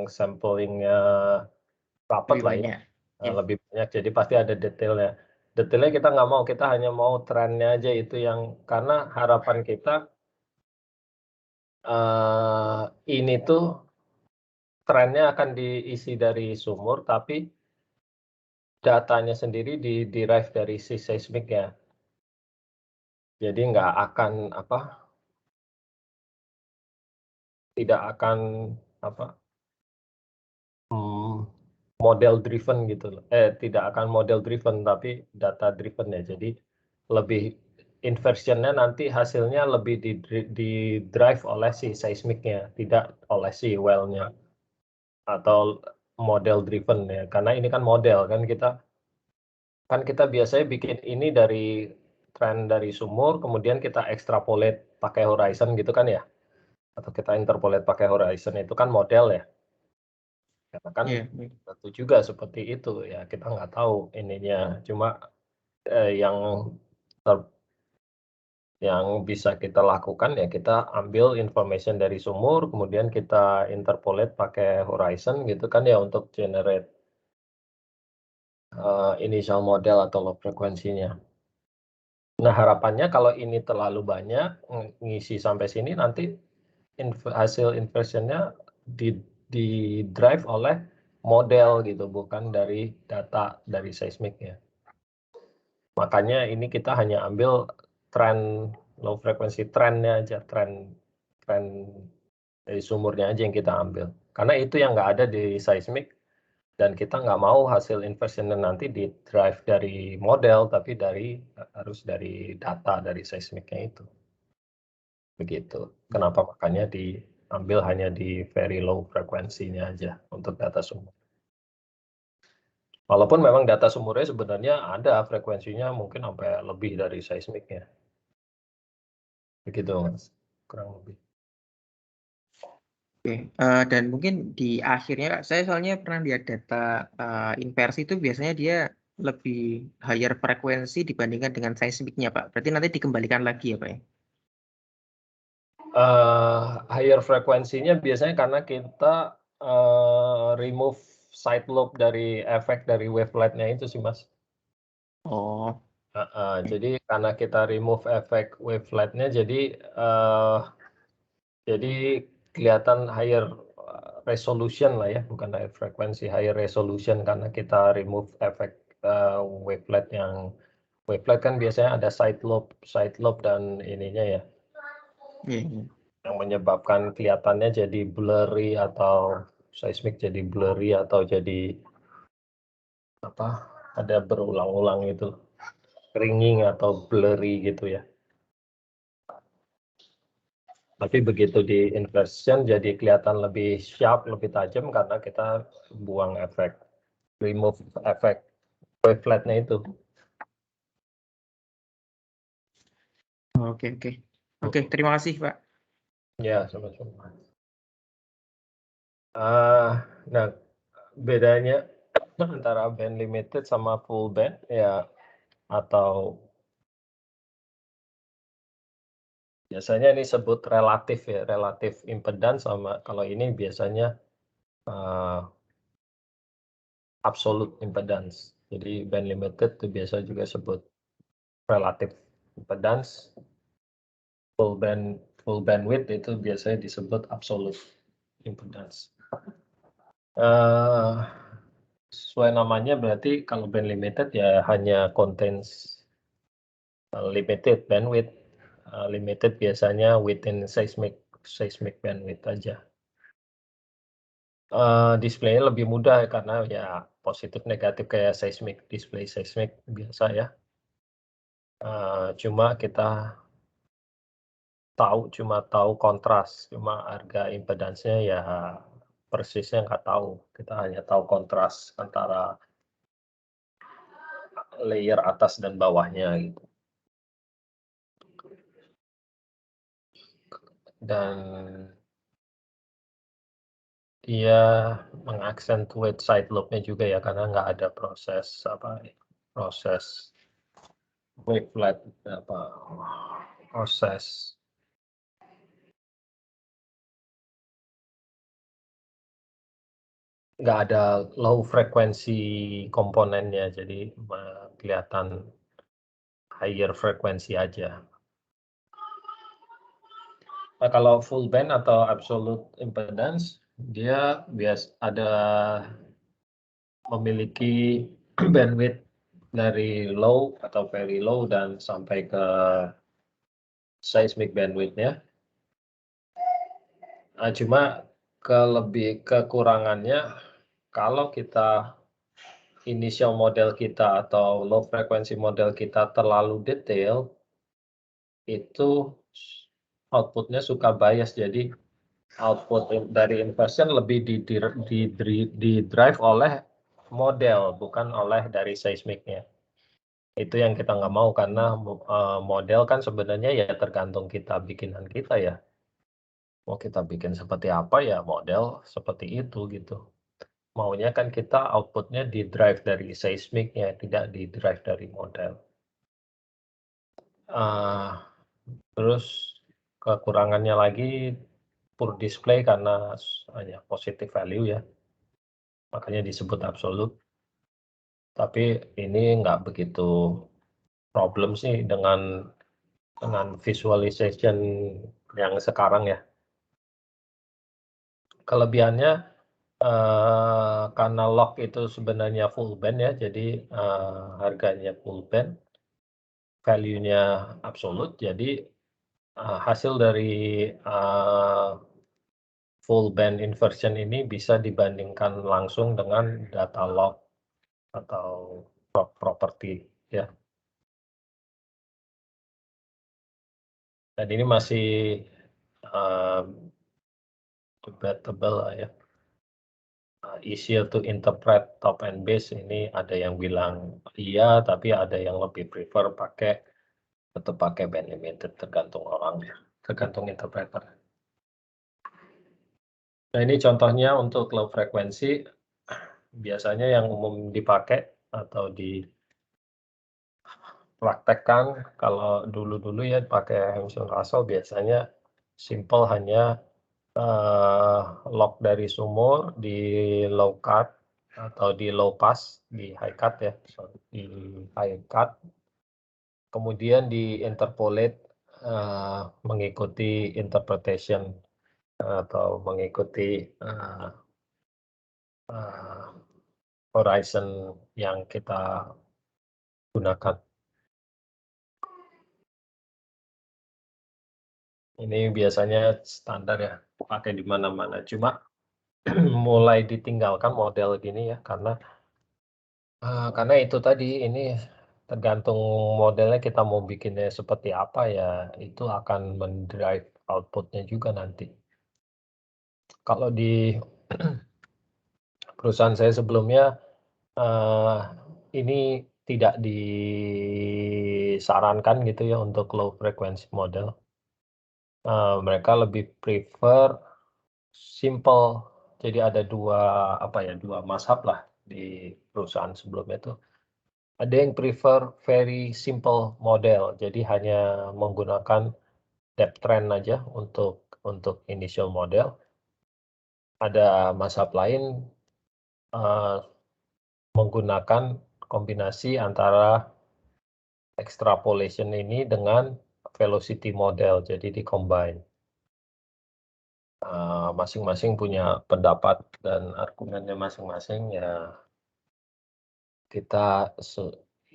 samplingnya rapat lah ya, lebih banyak, jadi pasti ada detailnya. Detailnya kita nggak mau, kita hanya mau trennya aja itu yang karena harapan kita ini tuh trennya akan diisi dari sumur, tapi datanya sendiri derive dari si seismiknya. Jadi nggak akan tidak akan model driven gitu loh. Tidak akan model driven tapi data driven ya. Jadi lebih inversionnya nanti hasilnya lebih di drive oleh si seismiknya, tidak oleh si well-nya atau model driven ya. Karena ini kan model kan kita biasanya bikin ini dari tren dari sumur, kemudian kita extrapolate pakai horizon gitu kan ya, atau kita interpolate pakai horizon, itu kan model ya. Karena kan tentu juga seperti itu ya, kita nggak tahu ininya, cuma yang bisa kita lakukan ya kita ambil information dari sumur, kemudian kita interpolate pakai horizon gitu kan ya untuk generate initial model atau low frekuensinya. Nah, harapannya kalau ini terlalu banyak ngisi sampai sini nanti hasil inversionnya di drive oleh model gitu, bukan dari data dari seismiknya. Makanya ini kita hanya ambil tren low frequency trennya aja, tren dari sumurnya aja yang kita ambil. Karena itu yang nggak ada di seismik, dan kita nggak mau hasil inversionnya nanti di drive dari model, tapi harus dari data dari seismiknya itu. Begitu. Kenapa makanya diambil hanya di very low frekuensinya aja untuk data sumur. Walaupun memang data sumurnya sebenarnya ada frekuensinya mungkin sampai lebih dari seismiknya. Begitu, Mas. Kurang lebih. Oke, dan mungkin di akhirnya saya soalnya pernah lihat data inversi itu biasanya dia lebih higher frekuensi dibandingkan dengan seismiknya Pak. Berarti nanti dikembalikan lagi ya Pak ya? Higher frekuensinya biasanya karena kita remove side lobe dari efek dari wavelet-nya itu sih, Mas. Oh. Jadi karena kita remove efek wavelet-nya, jadi kelihatan higher resolution lah ya, bukan higher frekuensi, higher resolution karena kita remove efek wavelet kan biasanya ada side lobe dan ininya ya. Yang menyebabkan kelihatannya jadi blurry atau seismik jadi blurry atau jadi ada berulang-ulang itu, ringing atau blurry gitu ya. Tapi begitu di inversion jadi kelihatan lebih sharp, lebih tajam karena kita buang remove efek waveletnya itu. Oke, terima kasih Pak. Ya, sama-sama. Nah, bedanya antara band limited sama full band ya, atau biasanya ini sebut relatif ya, relatif impedance, sama kalau ini biasanya absolute impedance. Jadi band limited itu biasa juga sebut relative impedance. Full bandwidth itu biasanya disebut absolute impedance. Sesuai namanya berarti kalau band limited ya hanya contains limited bandwidth. Limited biasanya within seismic bandwidth aja. Display-nya lebih mudah karena ya positif negatif kayak display seismic biasa ya. Cuma kita cuma tahu kontras, cuma harga impedance-nya ya persisnya nggak tahu. Kita hanya tahu kontras antara layer atas dan bawahnya gitu. Dan dia mengaksentuate side lobe-nya juga ya, karena nggak ada proses wavelet, proses nggak ada low frekuensi komponennya, jadi kelihatan higher frekuensi aja. Nah, kalau full band atau absolute impedance, dia memiliki bandwidth dari low atau very low dan sampai ke seismic bandwidth-nya. Cuma kekurangannya, kalau kita initial model kita atau low frequency model kita terlalu detail, itu outputnya suka bias. Jadi output dari inversion lebih di drive oleh model, bukan oleh dari seismiknya. Itu yang kita nggak mau, karena model kan sebenarnya ya tergantung kita bikinan kita ya. Mau kita bikin seperti apa ya model seperti itu gitu. Maunya kan kita outputnya di drive dari seismiknya, tidak di drive dari model. Terus kekurangannya lagi poor display karena hanya positive value ya, makanya disebut absolute. Tapi ini nggak begitu problem sih dengan visualization yang sekarang ya. Kelebihannya karena log itu sebenarnya full band ya, jadi harganya full band, value-nya absolute, jadi hasil dari full band inversion ini bisa dibandingkan langsung dengan data log atau property ya. Dan ini masih debatable lah ya. Easier to interpret top and base, ini ada yang bilang iya, tapi ada yang lebih prefer tetap pakai band limited, tergantung orang ya, tergantung interpreter. Nah, ini contohnya untuk low frekuensi, biasanya yang umum dipakai atau dipraktekkan kalau dulu-dulu ya pakai Hamilton-Russell, biasanya simple, hanya log dari sumur di low cut atau di low pass, di high cut ya, di high cut, kemudian di interpolate mengikuti interpretation atau mengikuti horizon yang kita gunakan. Ini biasanya standar ya, pakai di mana-mana. Cuma mulai ditinggalkan model gini ya, karena itu tadi, ini tergantung modelnya kita mau bikinnya seperti apa ya, itu akan mendrive outputnya juga nanti. Kalau di perusahaan saya sebelumnya, ini tidak disarankan gitu ya untuk low frequency model. Mereka lebih prefer simple. Jadi ada dua mazhab lah di perusahaan sebelumnya itu. Ada yang prefer very simple model, jadi hanya menggunakan depth trend aja untuk initial model. Ada mazhab lain menggunakan kombinasi antara extrapolation ini dengan velocity model, jadi di-combine. Masing-masing punya pendapat dan argumennya masing-masing, ya kita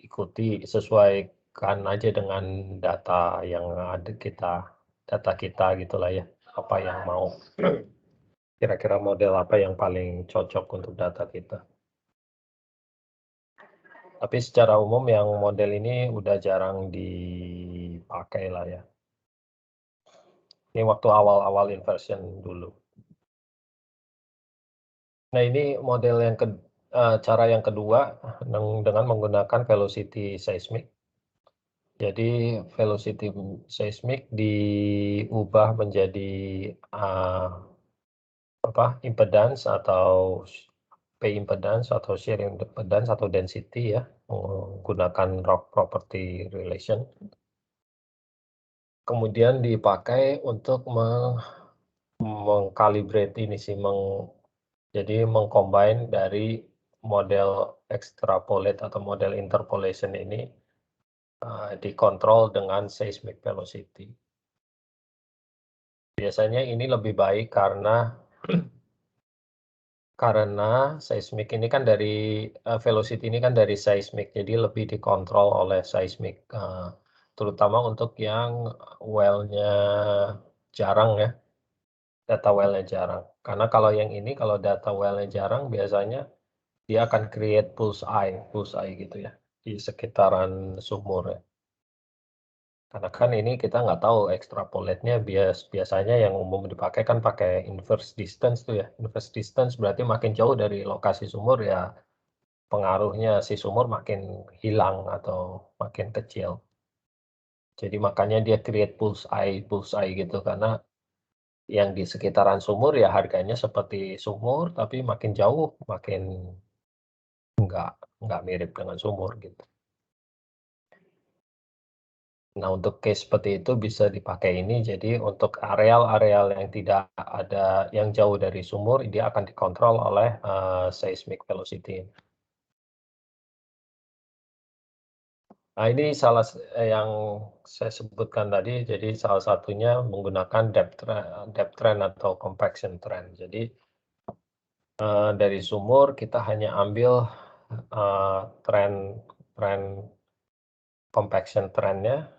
ikuti, sesuaikan aja dengan data yang ada data kita gitulah ya, apa yang mau, kira-kira model apa yang paling cocok untuk data kita. Tapi secara umum yang model ini udah jarang dipakai lah ya. Ini waktu awal-awal inversion dulu. Nah, ini model yang cara yang kedua dengan menggunakan velocity seismic. Jadi velocity seismic diubah menjadi impedance atau P-impedance atau shear impedance atau density ya, menggunakan rock property relation. Kemudian dipakai untuk mengkalibrate ini sih, jadi mengcombine dari model extrapolate atau model interpolation ini dikontrol dengan seismic velocity. Biasanya ini lebih baik karena seismic ini kan dari velocity ini kan dari seismic, jadi lebih dikontrol oleh seismic, terutama untuk yang well-nya jarang ya, data well-nya jarang. Karena kalau yang ini, kalau data well-nya jarang, biasanya dia akan create bullseye gitu ya, di sekitaran sumur ya. Karena kan ini kita nggak tahu extrapolate-nya, biasanya yang umum dipakai kan pakai inverse distance tuh ya. Inverse distance berarti makin jauh dari lokasi sumur ya pengaruhnya si sumur makin hilang atau makin kecil. Jadi makanya dia create bullseye gitu, karena yang di sekitaran sumur ya harganya seperti sumur, tapi makin jauh makin nggak mirip dengan sumur gitu. Nah, untuk case seperti itu bisa dipakai ini, jadi untuk areal-areal yang tidak ada, yang jauh dari sumur, dia akan dikontrol oleh seismic velocity. Nah, ini yang saya sebutkan tadi, jadi salah satunya menggunakan depth trend atau compaction trend. Jadi dari sumur kita hanya ambil trend compaction trendnya,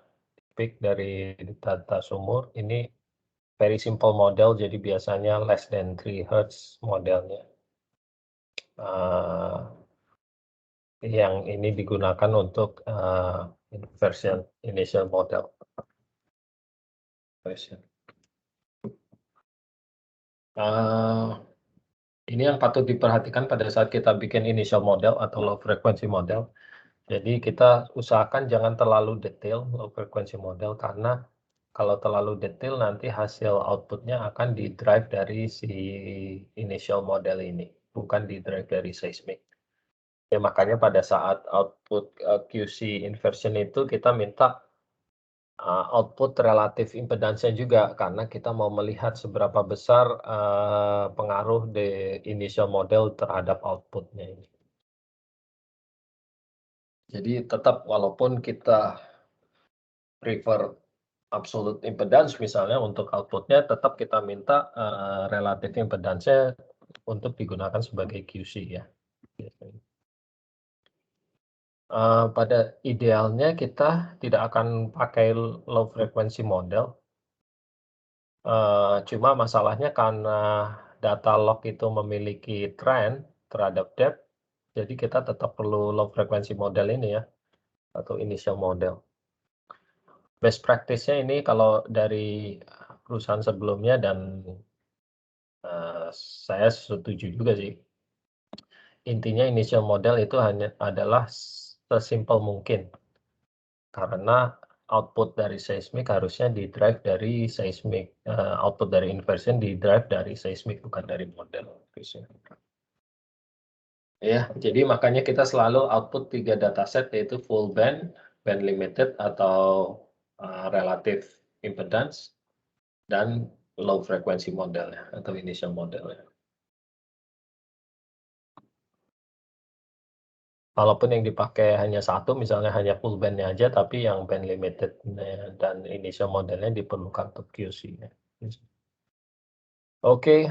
peak dari data sumur. Ini very simple model, jadi biasanya less than 3 Hz modelnya. Yang ini digunakan untuk inversion initial model. Ini yang patut diperhatikan pada saat kita bikin initial model atau low frequency model. Jadi kita usahakan jangan terlalu detail low frequency model, karena kalau terlalu detail nanti hasil outputnya akan di-drive dari si initial model ini, bukan di-drive dari seismic. Ya makanya pada saat output QC inversion itu kita minta output relatif impedance-nya juga, karena kita mau melihat seberapa besar pengaruh the initial model terhadap outputnya ini. Jadi tetap walaupun kita prefer absolute impedance misalnya untuk outputnya, tetap kita minta relatif impedance-nya untuk digunakan sebagai QC ya. Pada idealnya kita tidak akan pakai low frequency model. Cuma masalahnya karena data log itu memiliki trend terhadap depth, jadi kita tetap perlu low frequency model ini ya, atau initial model. Best practice-nya ini kalau dari perusahaan sebelumnya, dan saya setuju juga sih, intinya initial model itu hanya adalah sesimpel mungkin. Karena output dari seismik harusnya di-drive dari seismik, output dari inversion di-drive dari seismik, bukan dari model. Ya, jadi makanya kita selalu output 3 dataset, yaitu full band, band limited atau relative impedance, dan low frequency model ya, atau initial model ya. Walaupun yang dipakai hanya satu, misalnya hanya full band-nya aja, tapi yang band limited dan initial modelnya diperlukan untuk QC. Ya. Oke,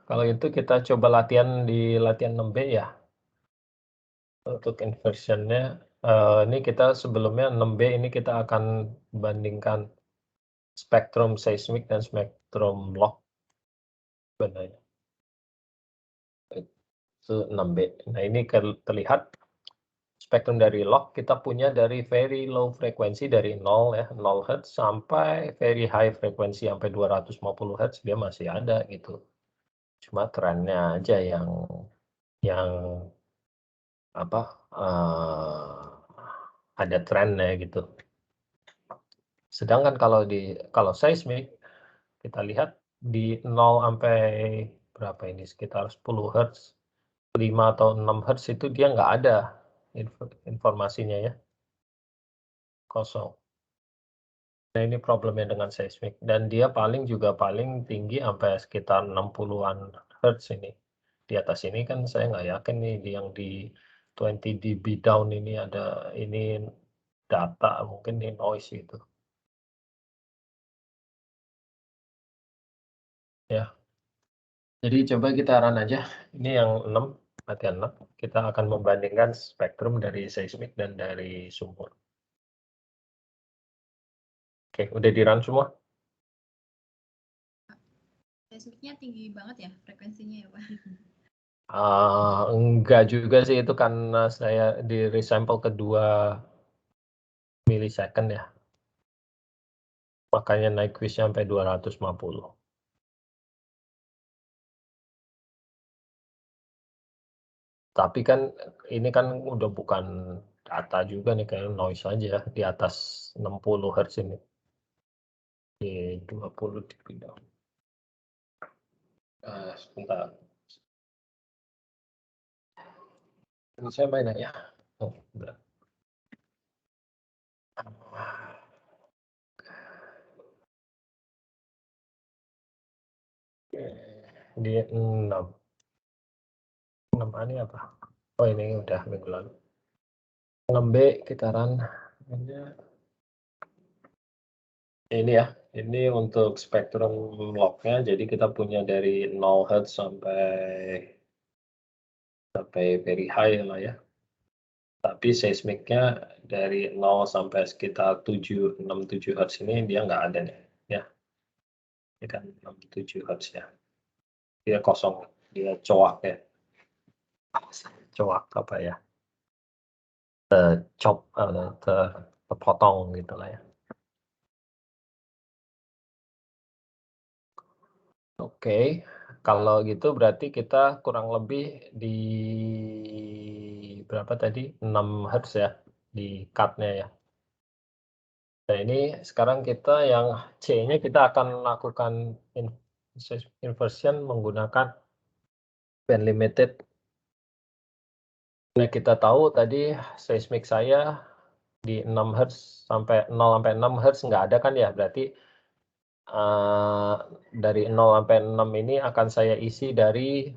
kalau itu kita coba latihan di latihan 6B ya. Untuk inversionnya, ini kita sebelumnya 6B ini kita akan bandingkan spektrum seismik dan spektrum log. Benarnya. Itu 6B. Nah ini terlihat spektrum dari log kita punya dari very low frekuensi dari 0 ya, 0 Hz sampai very high frekuensi sampai 250 Hz dia masih ada gitu. Cuma trennya aja yang apa ada trennya gitu. Sedangkan kalau seismik kita lihat di 0 sampai berapa ini sekitar 10 Hz, 5 atau 6 Hz itu dia nggak ada informasinya ya. Kosong. Nah ini problemnya dengan seismik, dan dia paling tinggi sampai sekitar 60-an Hz ini. Di atas ini kan saya nggak yakin nih yang di 20 dB down ini ada ini data, mungkin ini noise gitu. Ya. Jadi coba kita run aja. Ini yang 6, latihan 6. Kita akan membandingkan spektrum dari seismik dan dari sumur. Oke, udah di run semua? Seismiknya tinggi banget ya frekuensinya ya Pak? Enggak juga sih, itu karena saya di resample kedua milisecond ya. Makanya naik quiz sampai 250. Tapi kan ini kan udah bukan data juga nih, kayak noise aja di atas 60 Hz ini. Di 20 dB down. Sebentar. Ini saya main ya. Oh, udah. Di 6. 6 ini apa? Oh ini udah minggu lalu. 6B kita run. Ini ya, ini untuk spektrum lognya, jadi kita punya dari 0 Hz sampai very high lah ya. Tapi seismiknya dari 0 sampai sekitar 767 Hz ini dia nggak ada nih ya. Ini kan 67 Hz ya. Dia kosong, dia coak ya. Coak apa ya? Terpotong gitu lah ya. Oke, kalau gitu berarti kita kurang lebih di berapa tadi? 6 Hz ya di cut-nya ya. Nah ini sekarang kita yang C-nya kita akan lakukan inversion menggunakan band limited. Nah kita tahu tadi seismik saya di 6 Hz sampai 0 sampai 6 Hz nggak ada kan ya, berarti dari 0 sampai 6 ini akan saya isi dari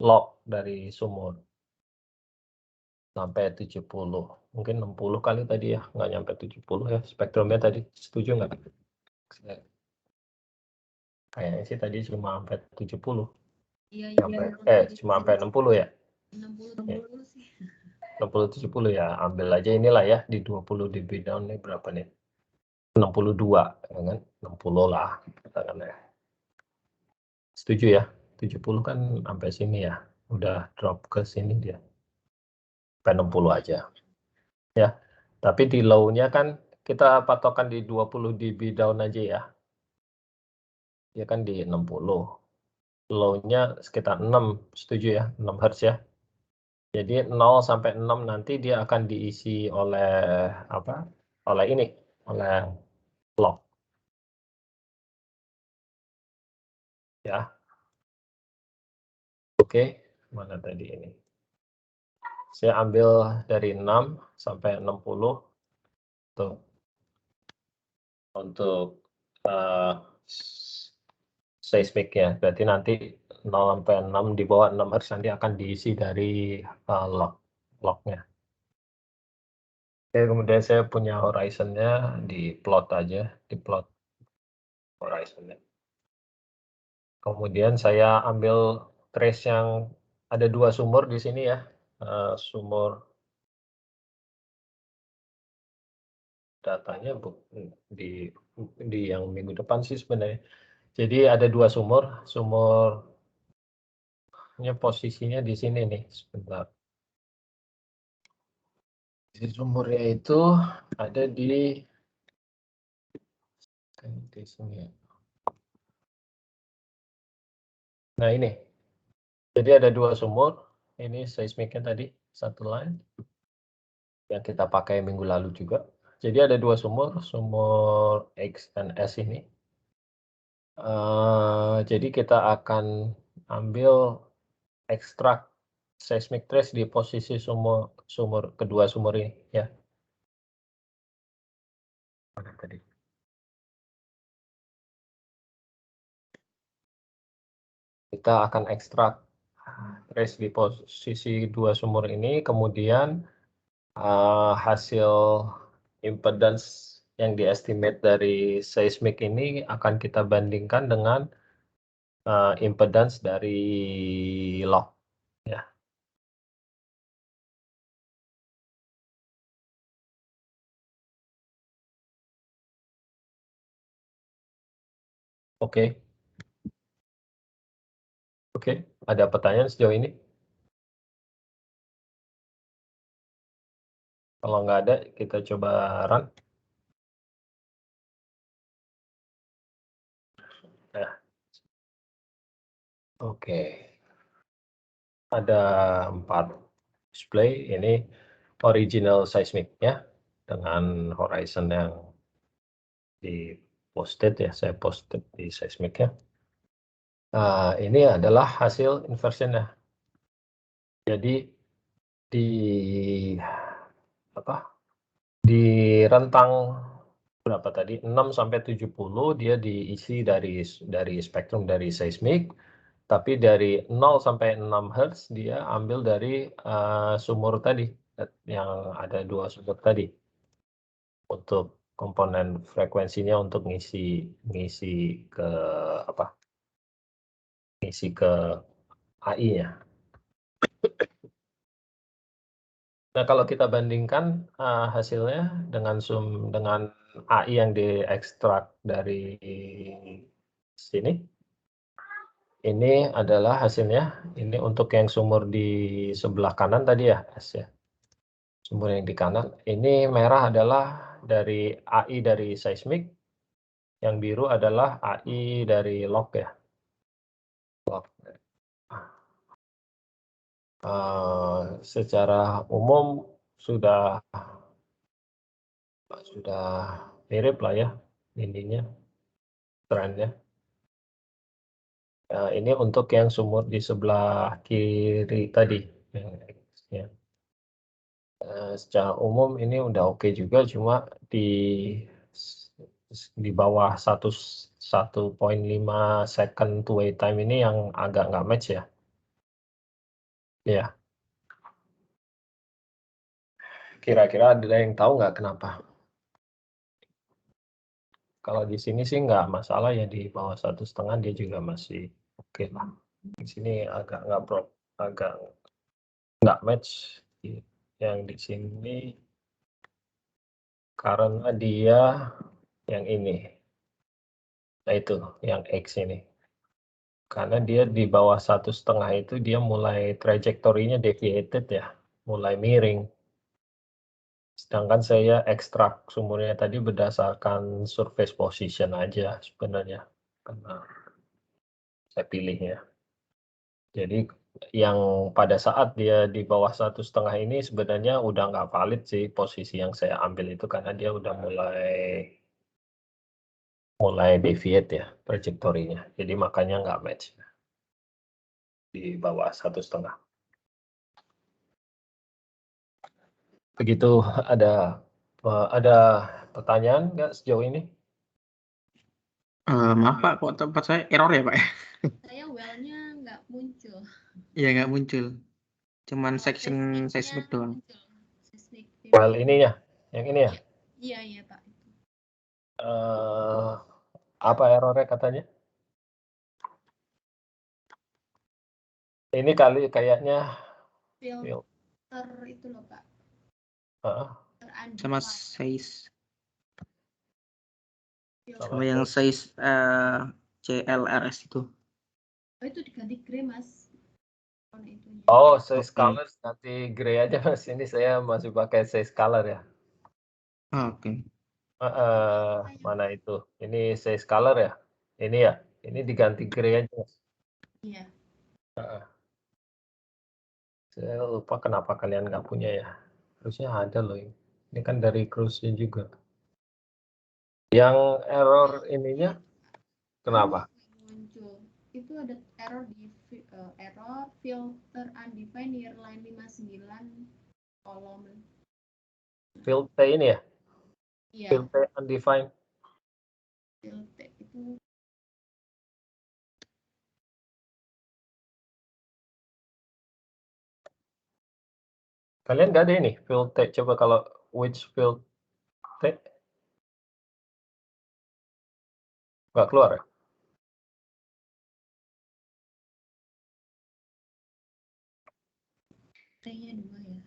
log dari sumur sampai 70, mungkin 60 kali tadi ya, nggak nyampe 70 ya spektrumnya tadi, setuju nggak? Kayaknya sih tadi cuma sampai 70. Iya, Cuma sampai 60 ya? 60 sih. 60-70 ya, ambil aja inilah ya, di 20 dB down nih berapa nih? 62, ya kan? 60 lah, katakan ya. Setuju ya? 70 kan sampai sini ya, udah drop ke sini dia. Sampai 60 aja. Ya, tapi di low-nya kan kita patokan di 20 dB down aja ya. Ya kan di 60. flow-nya sekitar 6, setuju ya, 6 Hz ya. Jadi 0 sampai 6 nanti dia akan diisi oleh apa? Oleh ini, oleh clock. Ya. Oke, mana tadi ini? Saya ambil dari 6 sampai 60 tuh. Untuk seismic ya. Berarti nanti 0 sampai 6 di bawah 6 Hz nanti akan diisi dari log-nya. Oke, kemudian saya punya horizon-nya di plot aja, di plot horizon-nya. Kemudian saya ambil trace yang ada 2 sumur di sini ya. Sumur datanya di yang minggu depan sih sebenarnya. Jadi ada 2 sumur, sumurnya posisinya di sini nih, sebentar. Di sumurnya itu ada di sini ya. Nah ini, jadi ada 2 sumur, ini seismiknya tadi, satu line, yang kita pakai minggu lalu juga. Jadi ada 2 sumur, sumur X dan S ini. Jadi kita akan ambil ekstrak seismic trace di posisi kedua sumur ini ya. Mana tadi? Kita akan ekstrak trace di posisi 2 sumur ini, kemudian hasil impedance yang diestimate dari seismic ini akan kita bandingkan dengan impedance dari log ya. Oke. Oke, ada pertanyaan sejauh ini? Kalau nggak ada, kita coba run. Nah, oke. Ada 4 display. Ini original seismic-nya dengan horizon yang di posted ya, saya posted di seismic-nya. Ini adalah hasil inversion-nya. Jadi di rentang berapa tadi? 6 sampai 70 dia diisi dari spektrum dari seismik, tapi dari 0 sampai 6 Hz dia ambil dari sumur tadi yang ada 2 sumur tadi. Untuk komponen frekuensinya untuk ngisi ke AI-nya. Nah, kalau kita bandingkan hasilnya dengan AI yang diekstrak dari sini, ini adalah hasilnya. Ini untuk yang sumur di sebelah kanan tadi ya, S ya. Sumur yang di kanan. Ini merah adalah dari AI dari seismik, yang biru adalah AI dari log ya. Log. Secara umum sudah mirip lah ya ininya, trennya. Ini untuk yang sumur di sebelah kiri tadi. Ya. Secara umum ini udah oke juga, cuma di bawah 1,5 second to wait time ini yang agak nggak match ya. Ya. Kira-kira ada yang tahu nggak kenapa? Kalau di sini sih nggak masalah ya, di bawah 1,5 dia juga masih oke lah. Di sini agak nggak match. Yang di sini karena dia yang ini. Nah itu, yang X ini. Karena dia di bawah 1,5 itu dia mulai trajektorinya deviated ya, mulai miring. Sedangkan saya ekstrak sumurnya tadi berdasarkan surface position aja sebenarnya, karena saya pilih ya. Jadi yang pada saat dia di bawah 1,5 ini sebenarnya udah nggak valid sih posisi yang saya ambil itu karena dia udah mulai deviate ya trajektorinya. Jadi makanya nggak match di bawah 1,5. Begitu ada pertanyaan nggak sejauh ini? Maaf Pak, kok tempat saya error ya Pak? Saya well-nya nggak muncul. Iya nggak muncul, cuman Kalau section seismiknya seismic doang. muncul. Seismic Well period. ininya, yang ini ya. Iya Pak. Apa errornya katanya? Ini kali kayaknya Filter itu loh Pak. Sama size, sama Sama yang size CLRS itu. Oh, itu diganti grey Mas. Oh, size Oke. color nanti grey aja Mas. Ini saya masih pakai size color ya. Oke. Mana itu? Ini size color ya? Ini ya? Ini diganti grey aja Mas. Iya. Saya lupa kenapa kalian nggak punya ya. Harusnya ada loh ini. Ini kan dari cruise-nya juga. Yang error ininya kenapa? Muncul. Itu ada error di error filter undefined nearline 59 kolom. Filter ini ya? Iya. Filter undefined. Filter itu Kalian nggak ada ini? Filter. Coba kalau which filter. Nggak keluar ya? T-nya 2 ya.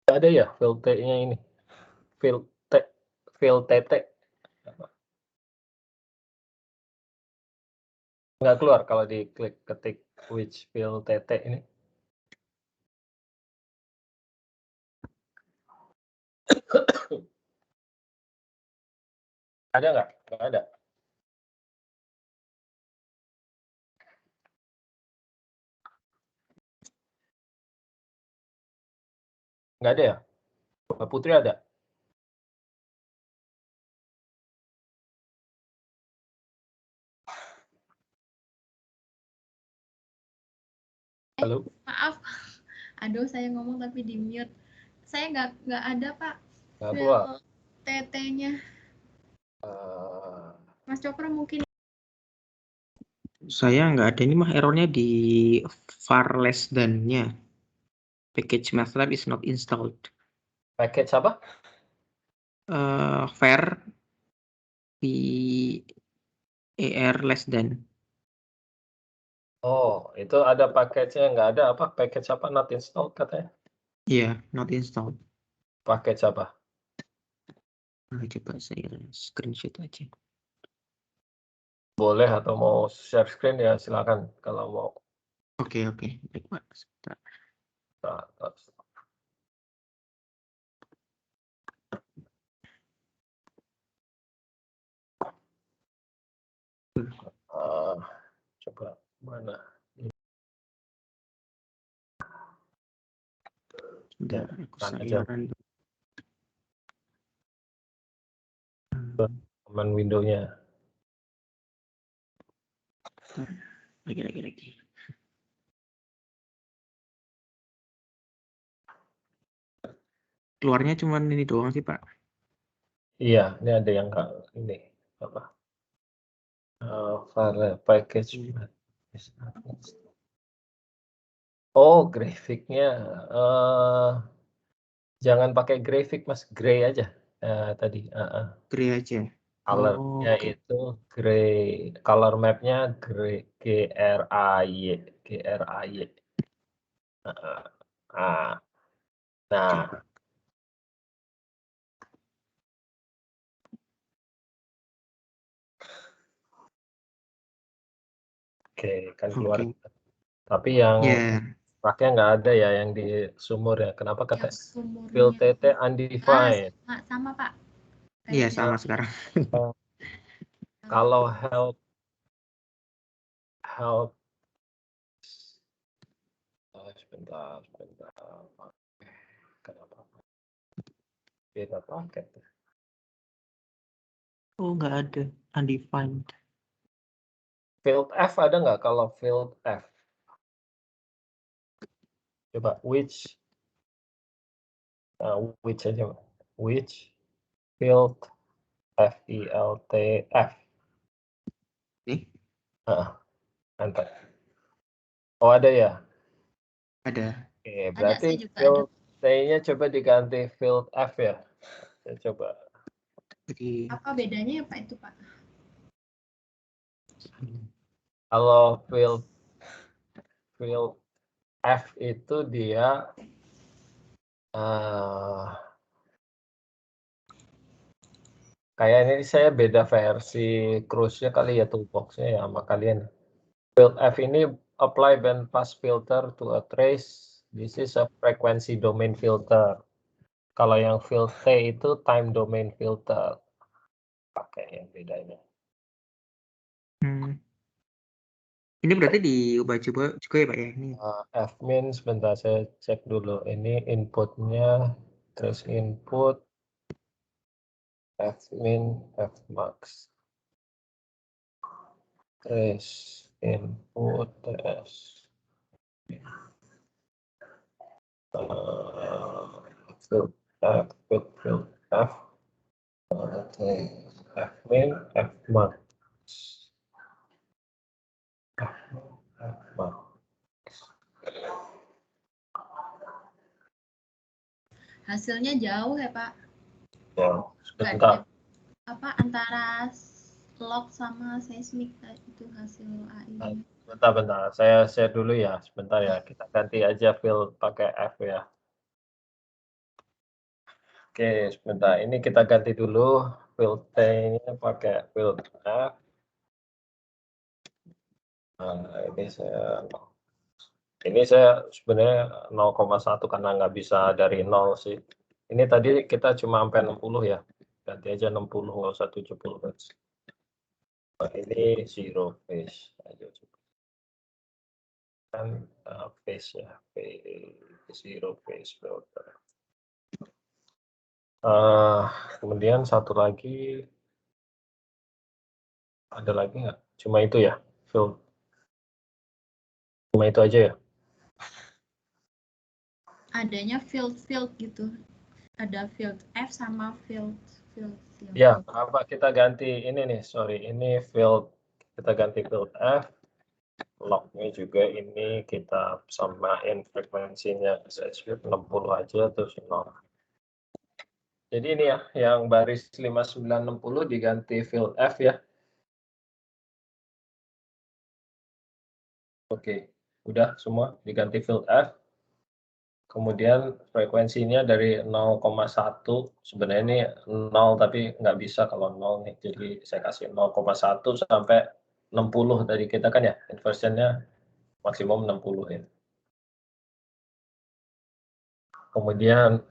Nggak ada ya filternya ini. Filter. Nggak keluar kalau diklik ketik which filter ini. Ada nggak? Nggak ada. Nggak ada ya? Mbak Putri ada? Halo? Maaf. Aduh, saya ngomong tapi di mute. Saya nggak ada Pak. Nggak keluar. TT-nya. Mas Cokro mungkin. Saya nggak ada, ini mah errornya di far less than-nya. Package MATLAB is not installed. Package apa? Var di less than. Oh, itu ada package-nya nggak ada apa? Package apa not installed katanya? Iya, not installed. Package apa? Coba saya screenshot aja. Boleh atau mau share screen ya silakan kalau mau. Oke. Baik Pak. Coba mana? Sudah aku aja. sharean. Teman window-nya. Lagi. Keluarnya cuma ini doang sih Pak. Iya, ini ada yang nggak ini apa? File package. Oh, grafiknya. Jangan pakai grafik Mas, gray aja tadi. Gray aja. Color-nya Okay. itu gray. Color map-nya gray. GRAY. Nah. Oke, kan keluar. Okay. Tapi yang Raknya nggak ada ya yang di sumur ya. Kenapa kata Yang sumurnya. field TT undefined? Sama Pak. Iya, Kayak sama sekarang. Kalau help sebentar. Kenapa? Beda paket. Oh, nggak ada. Undefined. Field F ada nggak kalau field F? Coba which aja, which field FILT-F. Nih, Mantap. Oh ada ya? ada. Oke, Ada, berarti saya juga field T-nya coba diganti field F ya. Saya coba. Jadi, apa bedanya ya Pak itu Pak? Kalau field F itu dia kayak ini saya beda versi cruise-nya kali ya, toolbox-nya ya sama kalian. Field F ini apply band pass filter to a trace. This is a frequency domain filter. Kalau yang field T itu time domain filter. Pakai yang bedanya. Ini berarti diubah juga ya Pak ya? Ini. Fmin sebentar saya cek dulu. Ini inputnya, trace input, Fmin, Fmax. Trace input, trace. Field F, field F. Fmin, Fmax. Fmax. Hasilnya jauh ya Pak? Ya, sebentar. Apa antara log sama seismik itu hasil AI-nya? Bentar. Saya share dulu ya. Sebentar ya. Kita ganti aja field pakai F ya. Oke, sebentar. Ini kita ganti dulu field T-nya pakai field F. Nah, ini saya sebenarnya 0,1 karena nggak bisa dari 0 sih. Ini tadi kita cuma sampai 60 ya. Ganti aja 60, nggak usah 70. Nah, ini zero phase. Ayo coba. Kan phase ya. Zero phase filter. Kemudian satu lagi. Ada lagi nggak? Cuma itu ya? Field. Cuma itu aja ya? Adanya field gitu. Ada field F sama field. Ya, apa kita ganti ini nih, sorry, ini field, kita ganti field F, lognya juga ini kita samain frekuensinya, saya 60 aja, terus 0. Jadi ini ya, yang baris 5960 diganti field F ya. Oke, udah semua diganti field F. Kemudian frekuensinya dari 0,1, sebenarnya ini 0 tapi nggak bisa kalau 0 nih, jadi saya kasih 0,1 sampai 60 tadi kita kan ya, inversionnya maksimum 60 ya. Kemudian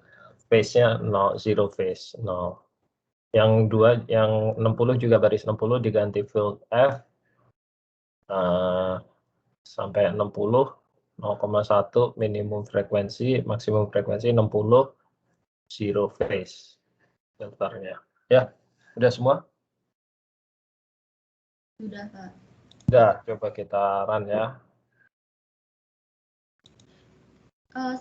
phase-nya 0, zero phase, 0. Yang 60 juga baris 60 diganti field F sampai 60, 0,1 minimum frekuensi, maksimum frekuensi 60, zero phase filternya. Ya, udah semua? Sudah Pak. Udah, coba kita run ya.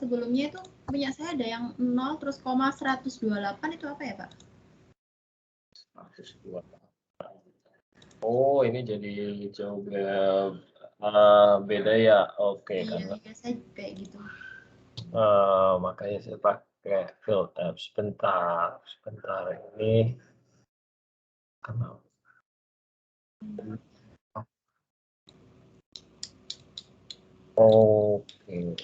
Sebelumnya itu punya saya ada yang 0 terus koma 128 itu apa ya Pak? 128. Oh, ini jadi jauh beda ya. Oke, karena biasanya kayak gitu. makanya saya pakai field tab. Sebentar ini kenapa? Oke.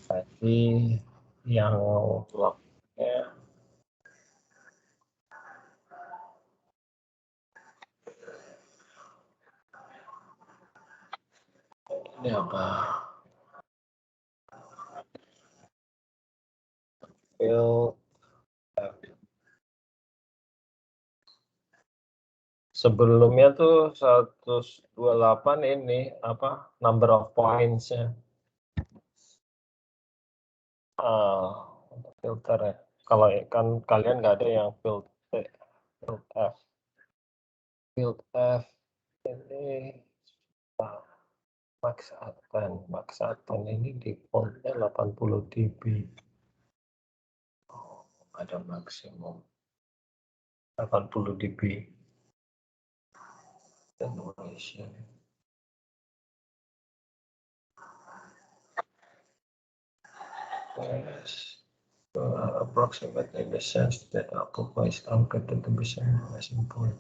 Tadi yang lognya Ini apa? Field F. Sebelumnya tuh 128 ini apa? Number of points-nya. Filter ya. Kalau kan kalian nggak ada yang field F. Field F ini Max Aten ini defaultnya 80 dB. Oh, ada maksimum 80 dB. Duration. Yes. Approximately the sense that upper voice anchored to the maximum point.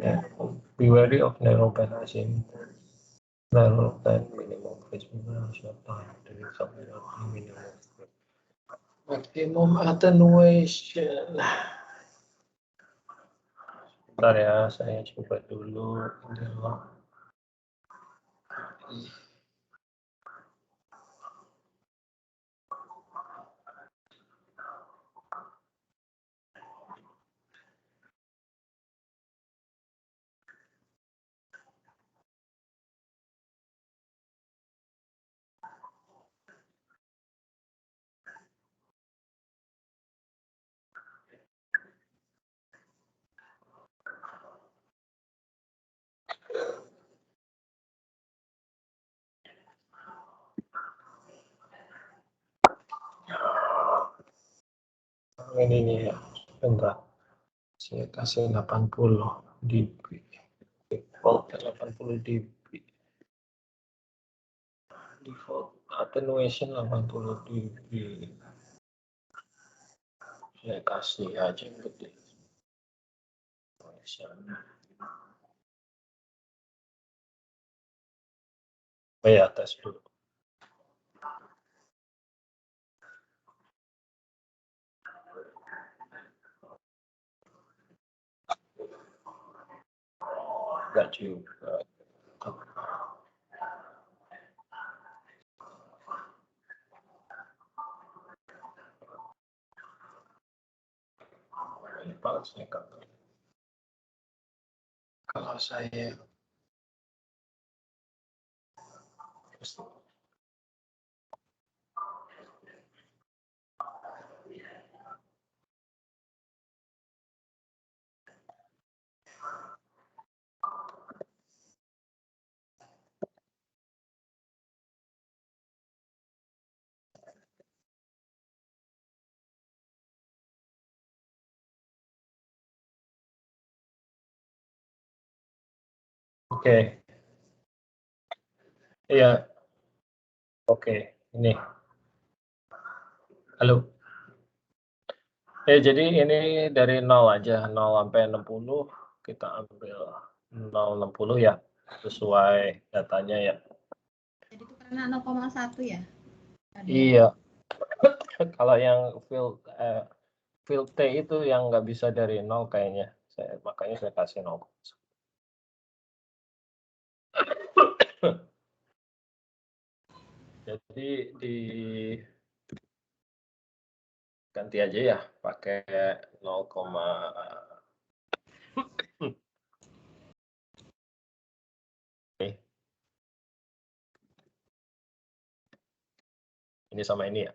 Yeah. Be wary of narrow band asing. Narrow band minimum phase maximum attenuation. Bentar ya, saya coba dulu. Ini ya, bentar. Saya kasih 80 dB. Default 80 dB. Default attenuation 80 dB. Saya kasih aja yang gede. Oh ya, tes dulu. Enggak juga. Kalau saya oke. Iya. Oke, ini. Halo. Jadi ini dari 0 aja, 0 sampai 60 kita ambil 0,60 ya, sesuai datanya ya. Jadi itu karena 0,1 ya? Iya. Kalau yang field T itu yang nggak bisa dari 0 kayaknya. Makanya saya kasih 0. Jadi ganti aja ya, pakai 0, ini sama ini ya.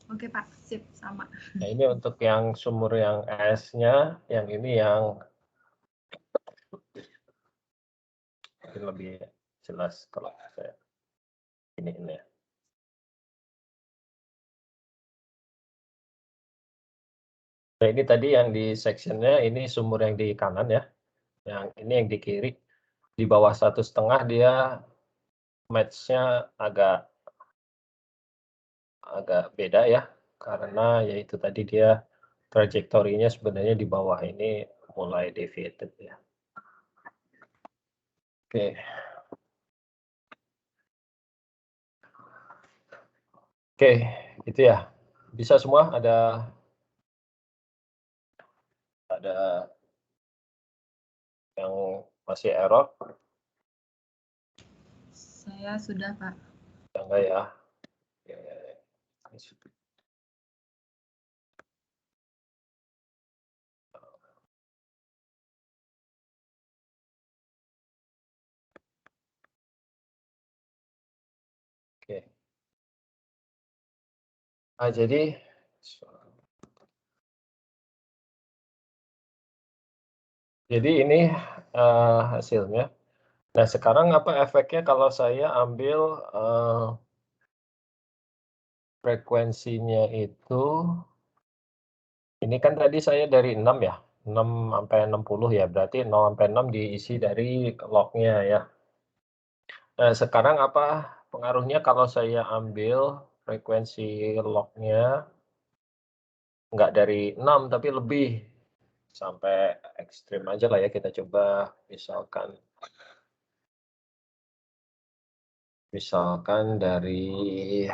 Oke Pak, sip, sama. Nah ini untuk yang sumur yang S-nya, yang ini yang mungkin lebih jelas kalau saya ini ya. Nah ini tadi yang di sectionnya ini sumur yang di kanan ya, yang ini yang di kiri. Di bawah 1,5 dia match-nya agak beda ya, karena yaitu tadi dia trajektorinya sebenarnya di bawah ini mulai deviated ya. Oke. Oke, itu ya. Bisa semua ada yang Masih error? Saya sudah, Pak. Enggak ya. Oke. Jadi ini hasilnya. Nah, sekarang apa efeknya kalau saya ambil frekuensinya itu, ini kan tadi saya dari 6 ya, 6 sampai 60 ya, berarti 0 sampai 6 diisi dari log-nya ya. Nah, sekarang apa pengaruhnya kalau saya ambil frekuensi log-nya nggak dari 6 tapi lebih, sampai ekstrim aja lah ya, kita coba misalkan dari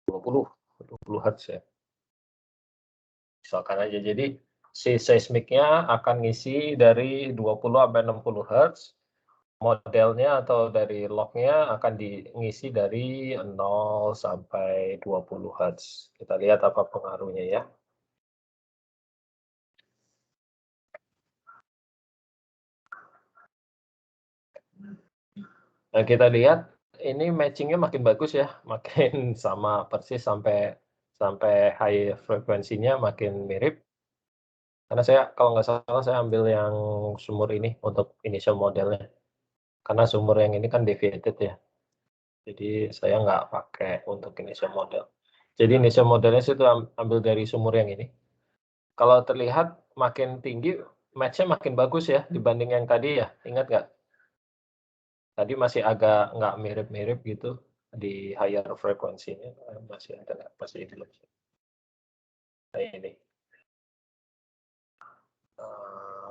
20 Hertz ya. Misalkan aja, jadi si seismiknya akan ngisi dari 20 sampai 60 Hertz, modelnya atau dari lognya akan ngisi dari 0 sampai 20 Hertz. Kita lihat apa pengaruhnya ya. Nah, kita lihat ini matchingnya makin bagus ya, makin sama persis sampai high frekuensinya makin mirip. Karena saya kalau nggak salah saya ambil yang sumur ini untuk initial modelnya. Karena sumur yang ini kan deviated ya. Jadi saya nggak pakai untuk initial model. Jadi initial modelnya saya itu ambil dari sumur yang ini. Kalau terlihat makin tinggi, match-nya makin bagus ya dibanding yang tadi ya. Ingat nggak? Tadi masih agak nggak mirip-mirip gitu di higher frekuensinya. Masih ada, masih belum. Nah, ini.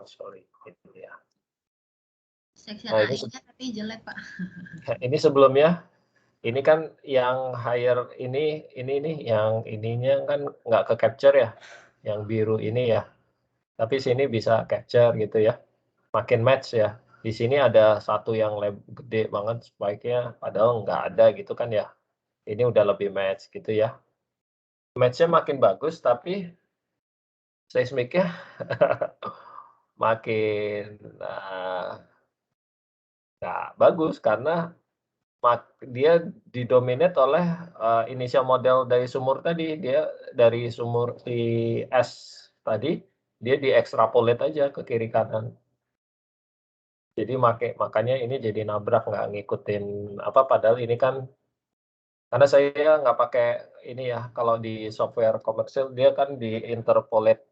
Sorry, ini ya. Section Nah, AI-nya tapi jelek, Pak. ini sebelumnya. Ini kan yang higher ini nih, yang ininya kan nggak ke capture ya, yang biru ini ya. Tapi sini bisa capture gitu ya, makin match ya. Di sini ada satu yang gede banget spike-nya, padahal nggak ada gitu kan ya. Ini udah lebih match gitu ya. Match-nya makin bagus, tapi seismiknya makin nggak bagus karena dia didominate oleh initial model dari sumur tadi. Dia dari sumur si S tadi, dia diekstrapolate aja ke kiri kanan. Jadi makanya ini jadi nabrak, nggak ngikutin apa, padahal ini kan karena saya nggak pakai ini ya, kalau di software komersil dia kan diinterpolate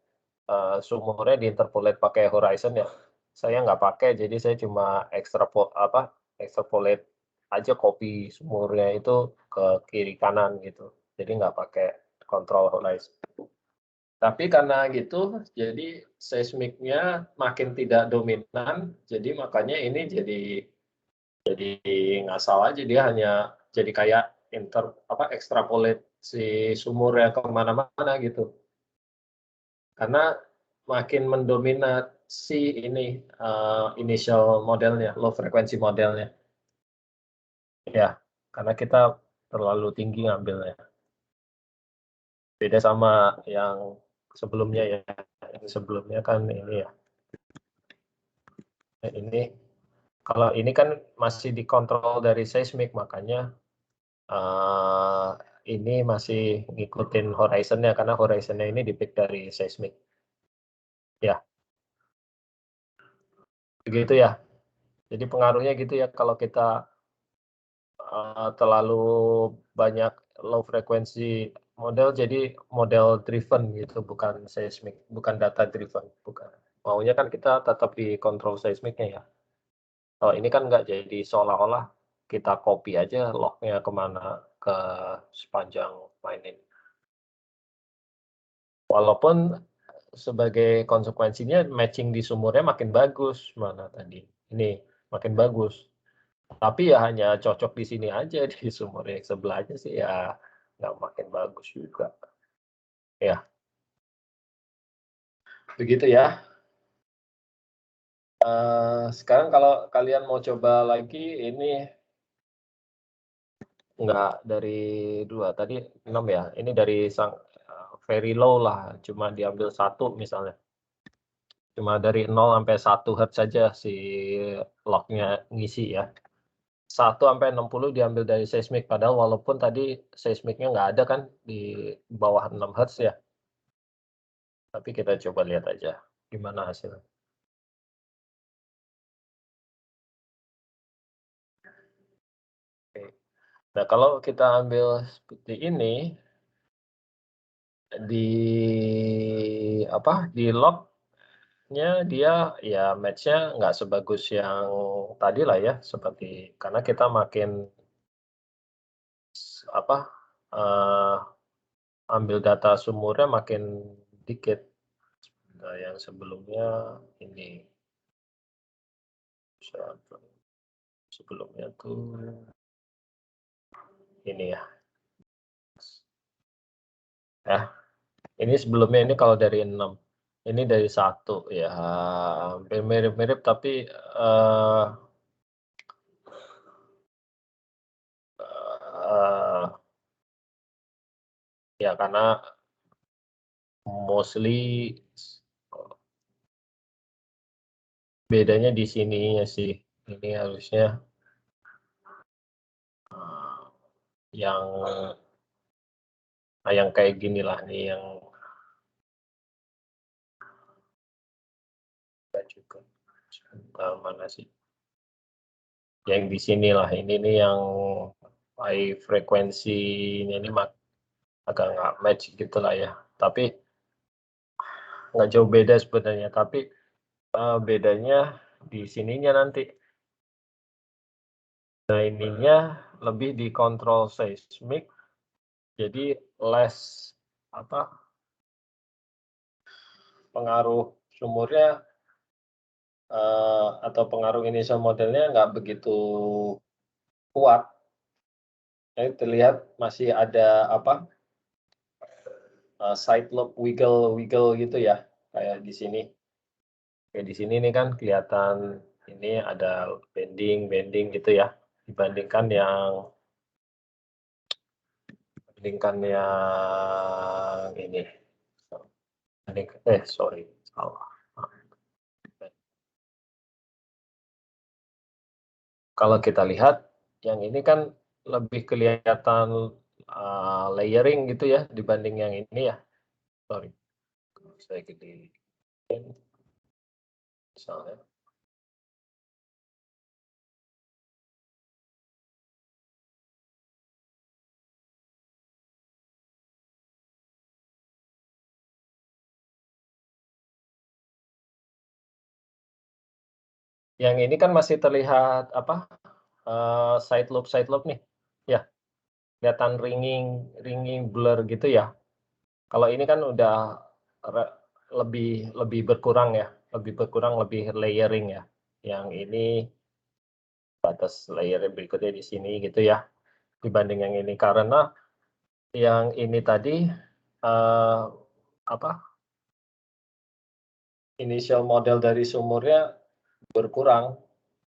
sumurnya diinterpolate pakai Horizon ya. Saya nggak pakai, jadi saya cuma extrapolate aja copy sumurnya itu ke kiri kanan gitu. Jadi nggak pakai kontrol Horizon. Tapi karena gitu, jadi seismiknya makin tidak dominan, jadi makanya ini jadi ngasal aja, dia hanya jadi kayak extrapolate si sumurnya kemana-mana gitu. Karena makin mendominasi ini initial modelnya, low frequency modelnya. Ya, karena kita terlalu tinggi ngambilnya. Beda sama yang sebelumnya ya. Yang sebelumnya kan ini ya. Ini kalau ini kan masih dikontrol dari seismik, makanya ini masih ngikutin horizon-nya karena horizon-nya ini di-pick dari seismik. Ya. Begitu ya. Jadi pengaruhnya gitu ya kalau kita terlalu banyak low frequency model, jadi model driven gitu, bukan seismik, bukan data driven, bukan. Maunya kan kita tetap di kontrol seismiknya ya. Kalau ini kan nggak, jadi seolah-olah kita copy aja lognya kemana ke sepanjang mainin. Walaupun sebagai konsekuensinya matching di sumurnya makin bagus, mana tadi ini makin bagus. Tapi ya hanya cocok di sini aja, di sumur yang sebelahnya sih ya nggak makin bagus juga. Ya, begitu ya. Sekarang kalau kalian mau coba lagi ini enggak dari 2, tadi 6 ya, ini dari very low lah, cuma diambil 1 misalnya. Cuma dari 0 sampai 1 hertz saja si log-nya ngisi ya. 1 sampai 60 diambil dari seismik, padahal walaupun tadi seismiknya nggak ada kan di bawah 6 hertz ya. Tapi kita coba lihat aja gimana hasilnya. Oke. Nah, kalau kita ambil seperti ini, di log-nya dia ya match-nya nggak sebagus yang tadi lah ya, seperti karena kita makin ambil data sumurnya makin dikit. Nah, yang sebelumnya ini sebelumnya tuh ini ya. Ini sebelumnya ini kalau dari 6. Ini dari 1 ya, hampir mirip-mirip tapi ya karena mostly bedanya di sininya sih. Ini harusnya yang kayak gini lah nih yang juga mana sih? Yang di sini lah, ini nih yang high frekuensinya ini agak nggak match gitu lah ya. Tapi nggak jauh beda sebenarnya, tapi bedanya di sininya nanti. Nah, ininya lebih dikontrol seismik, jadi less pengaruh sumurnya atau pengaruh initial modelnya nggak begitu kuat. Ini terlihat masih ada side lobe wiggle gitu ya, kayak di sini. Kayak di sini nih kan kelihatan ini ada bending gitu ya, dibandingkan yang ini. Sorry, salah. Kalau kita lihat yang ini kan lebih kelihatan layering gitu ya dibanding yang ini ya. Sorry, saya gedein misalnya. Yang ini kan masih terlihat side lobe nih, ya, kelihatan ringing blur gitu ya. Kalau ini kan udah lebih berkurang ya, lebih layering ya. Yang ini batas layer berikutnya di sini gitu ya, dibanding yang ini karena yang ini tadi initial model dari sumurnya berkurang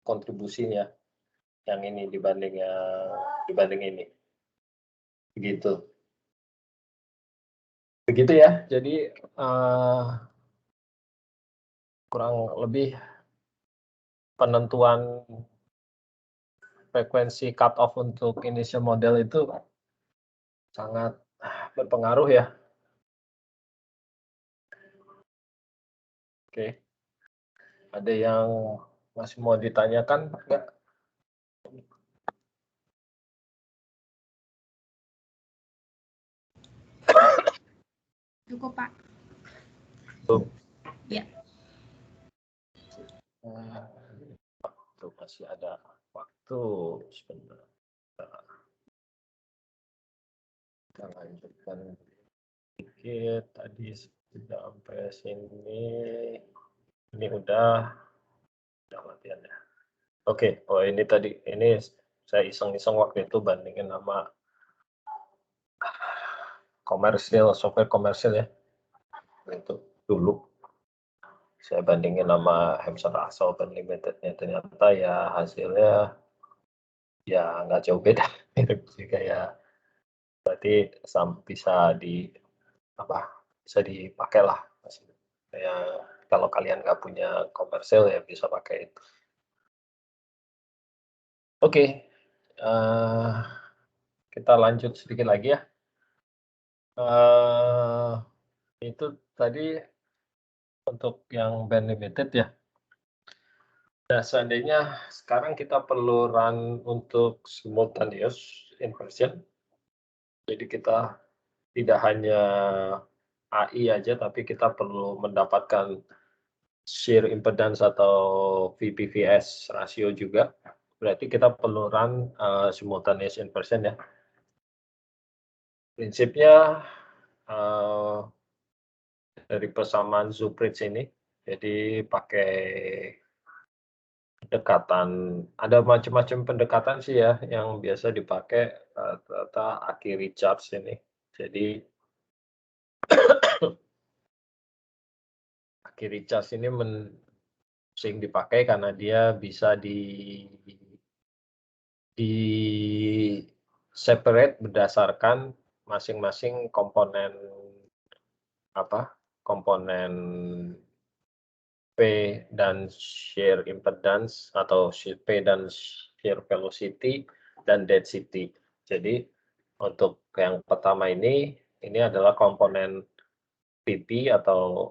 kontribusinya yang ini dibanding ini. Begitu ya. Jadi kurang lebih penentuan frekuensi cut off untuk initial model itu sangat berpengaruh ya. Oke. Ada yang masih mau ditanyakan enggak? Cukup, Pak. Tuh. Ya. Tuh masih ada waktu sebentar. Kita lanjutkan sedikit. Tadi sudah sampai sini. Ini udah latihan ya. Oke. Oh ini tadi ini saya iseng-iseng waktu itu bandingin sama software komersil ya. Itu dulu saya bandingin sama Hampshire-Russell Band Limited-nya, ternyata ya hasilnya ya nggak jauh beda. Jadi kayak berarti bisa bisa dipakai lah. Ya, kalau kalian nggak punya komersil ya bisa pakai itu. Oke, kita lanjut sedikit lagi ya. Itu tadi untuk yang band limited ya. Nah, seandainya sekarang kita perlu run untuk simultaneous inversion. Jadi kita tidak hanya AI aja, tapi kita perlu mendapatkan shear impedance atau VPVS rasio juga. Berarti kita perlu run simultaneous inversion ya. Prinsipnya dari persamaan Zoubridge ini, jadi pakai pendekatan, ada macam-macam pendekatan sih ya yang biasa dipakai ternyata Aki Richards ini. Jadi Aki Richards ini sering dipakai karena dia bisa di separate berdasarkan masing-masing komponen komponen P dan shear impedance atau P dan shear velocity dan density. Jadi untuk yang pertama ini adalah komponen PP atau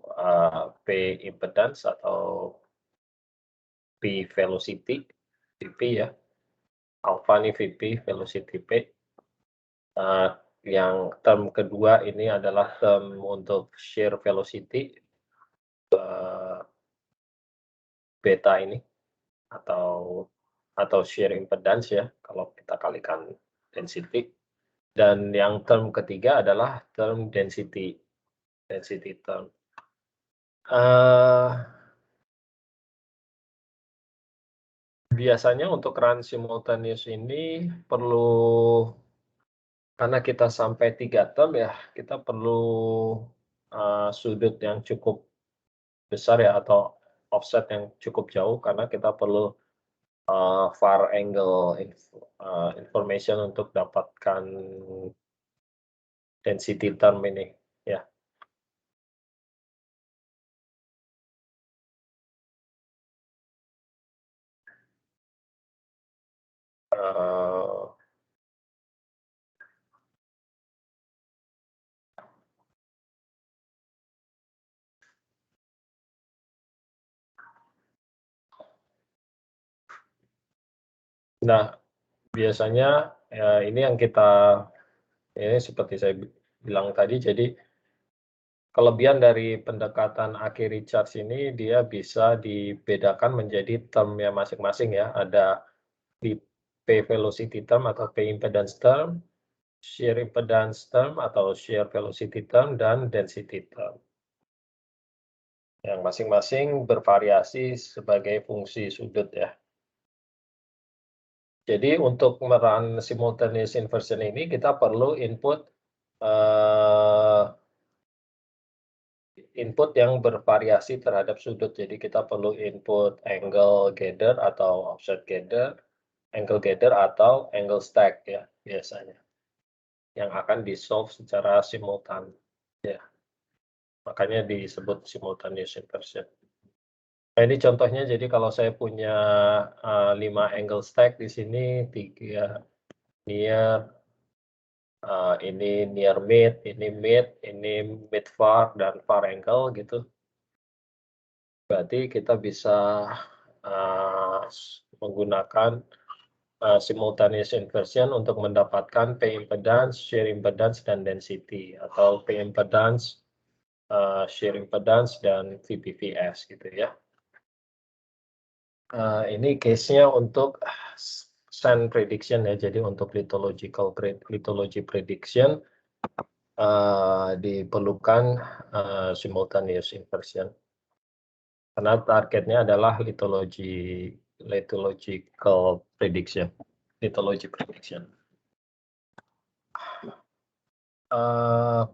P impedance atau P velocity, PP ya. Alpha ini VP, velocity P. Yang term kedua ini adalah term untuk shear velocity, beta ini atau shear impedance ya kalau kita kalikan density. Dan yang term ketiga adalah term density term. Biasanya untuk run simultaneous ini perlu, karena kita sampai 3 term ya, kita perlu sudut yang cukup besar ya atau offset yang cukup jauh, karena kita perlu far angle information untuk dapatkan density term ini ya. Nah, biasanya ya ini yang ini seperti saya bilang tadi, jadi kelebihan dari pendekatan Aki Richards ini dia bisa dibedakan menjadi termnya masing-masing ya. Ada di P velocity term atau P impedance term, shear impedance term atau shear velocity term, dan density term. Yang masing-masing bervariasi sebagai fungsi sudut ya. Jadi untuk merun simultaneous inversion ini kita perlu input yang bervariasi terhadap sudut. Jadi kita perlu input angle gather atau offset gather, angle gather atau angle stack ya biasanya, yang akan di-solve secara simultan ya. Makanya disebut simultaneous inversion. Nah, ini contohnya, jadi kalau saya punya 5 angle stack di sini, 3 near, ini near mid, ini mid far, dan far angle gitu. Berarti kita bisa menggunakan simultaneous inversion untuk mendapatkan P impedance, shear impedance, dan density, atau P impedance, shear impedance, dan VPVS gitu ya. Ini case-nya untuk sand prediction ya, jadi untuk lithology prediction diperlukan simultaneous inversion. Karena targetnya adalah lithological prediction.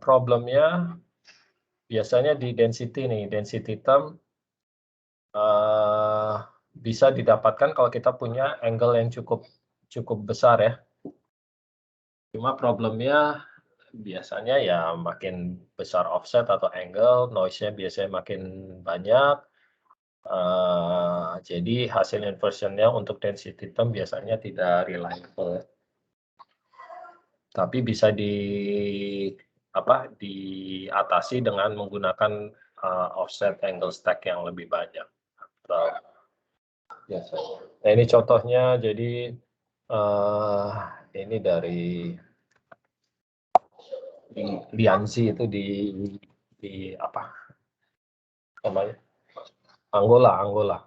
Problemnya biasanya di density nih, density term bisa didapatkan kalau kita punya angle yang cukup besar ya. Cuma problemnya biasanya ya makin besar offset atau angle, noise-nya biasanya makin banyak. Jadi hasil inversion-nya untuk density term biasanya tidak reliable. Tapi bisa diatasi dengan menggunakan offset angle stack yang lebih banyak. Biasanya. Nah ini contohnya, jadi ini dari Lianzi itu di apa namanya, Angola.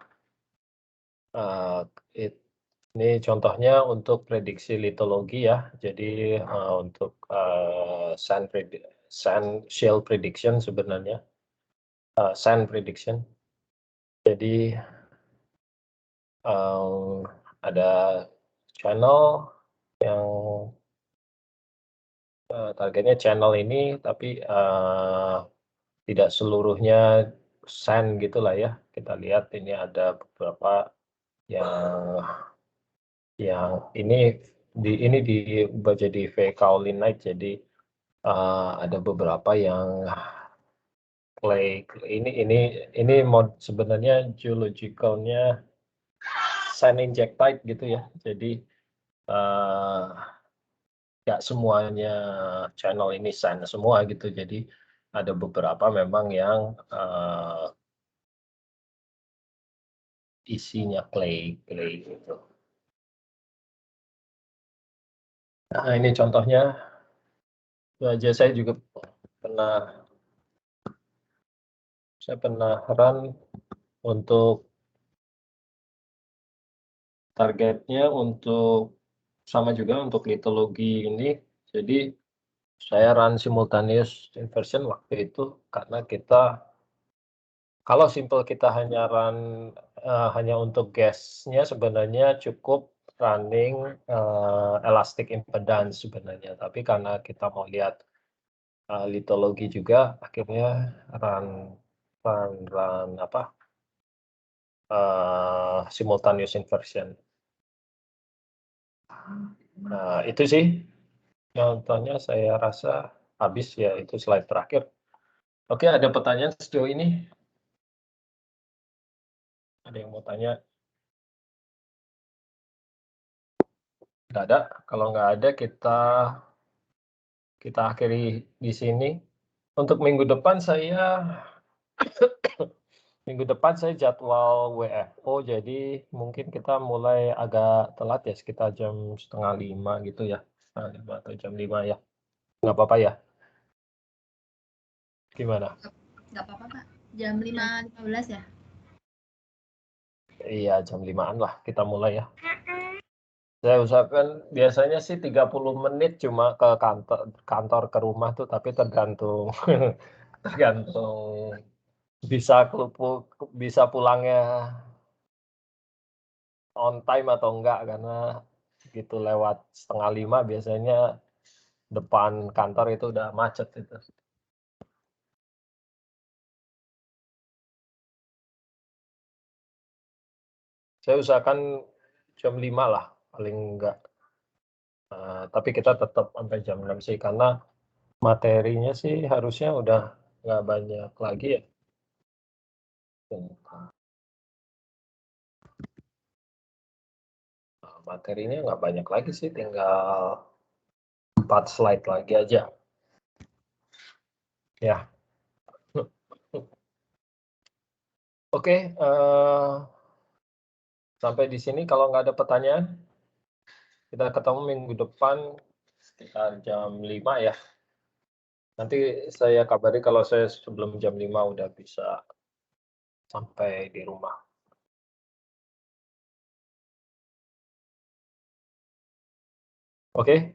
Ini contohnya untuk prediksi litologi ya. Jadi untuk sand shale prediction sebenarnya, sand prediction. Jadi ada channel yang targetnya channel ini, tapi tidak seluruhnya sand gitulah ya. Kita lihat ini ada beberapa yang ini diubah jadi V kaolinite, jadi ada beberapa yang clay. Ini sebenarnya geologicalnya sand injectite gitu ya. Jadi nggak semuanya channel ini sand semua gitu. Jadi ada beberapa memang yang isinya clay gitu. Nah ini contohnya. Itu aja. Saya pernah run untuk targetnya untuk sama juga untuk litologi ini. Jadi saya run simultaneous inversion waktu itu karena kalau simple kita hanya run hanya untuk gasnya sebenarnya cukup running elastic impedance sebenarnya. Tapi karena kita mau lihat litologi juga, akhirnya run simultaneous inversion. Nah, itu sih contohnya, saya rasa habis ya, itu slide terakhir. Oke, ada pertanyaan sejauh ini? Ada yang mau tanya? Nggak ada. Kalau nggak ada, kita akhiri di sini. Untuk minggu depan saya jadwal WFO, jadi mungkin kita mulai agak telat ya, sekitar jam 4:30 gitu ya, 4:30 atau jam 5 ya. Nggak apa-apa ya? Gimana? Nggak apa-apa, Pak. Jam 5.15 ya? Iya, jam 5-an lah kita mulai ya. Saya usahakan biasanya sih 30 menit cuma ke kantor ke rumah tuh, tapi tergantung bisa pulangnya on time atau enggak, karena gitu lewat 4:30 biasanya depan kantor itu udah macet itu. Saya usahakan jam 5 lah paling enggak. Tapi kita tetap sampai jam 6 sih, karena materinya sih harusnya udah nggak banyak lagi ya. Materinya nggak banyak lagi sih, tinggal 4 slide lagi aja. Ya. Oke, sampai di sini kalau nggak ada pertanyaan. Kita ketemu minggu depan sekitar jam 5 ya. Nanti saya kabari kalau saya sebelum jam 5 udah bisa sampai di rumah. Oke.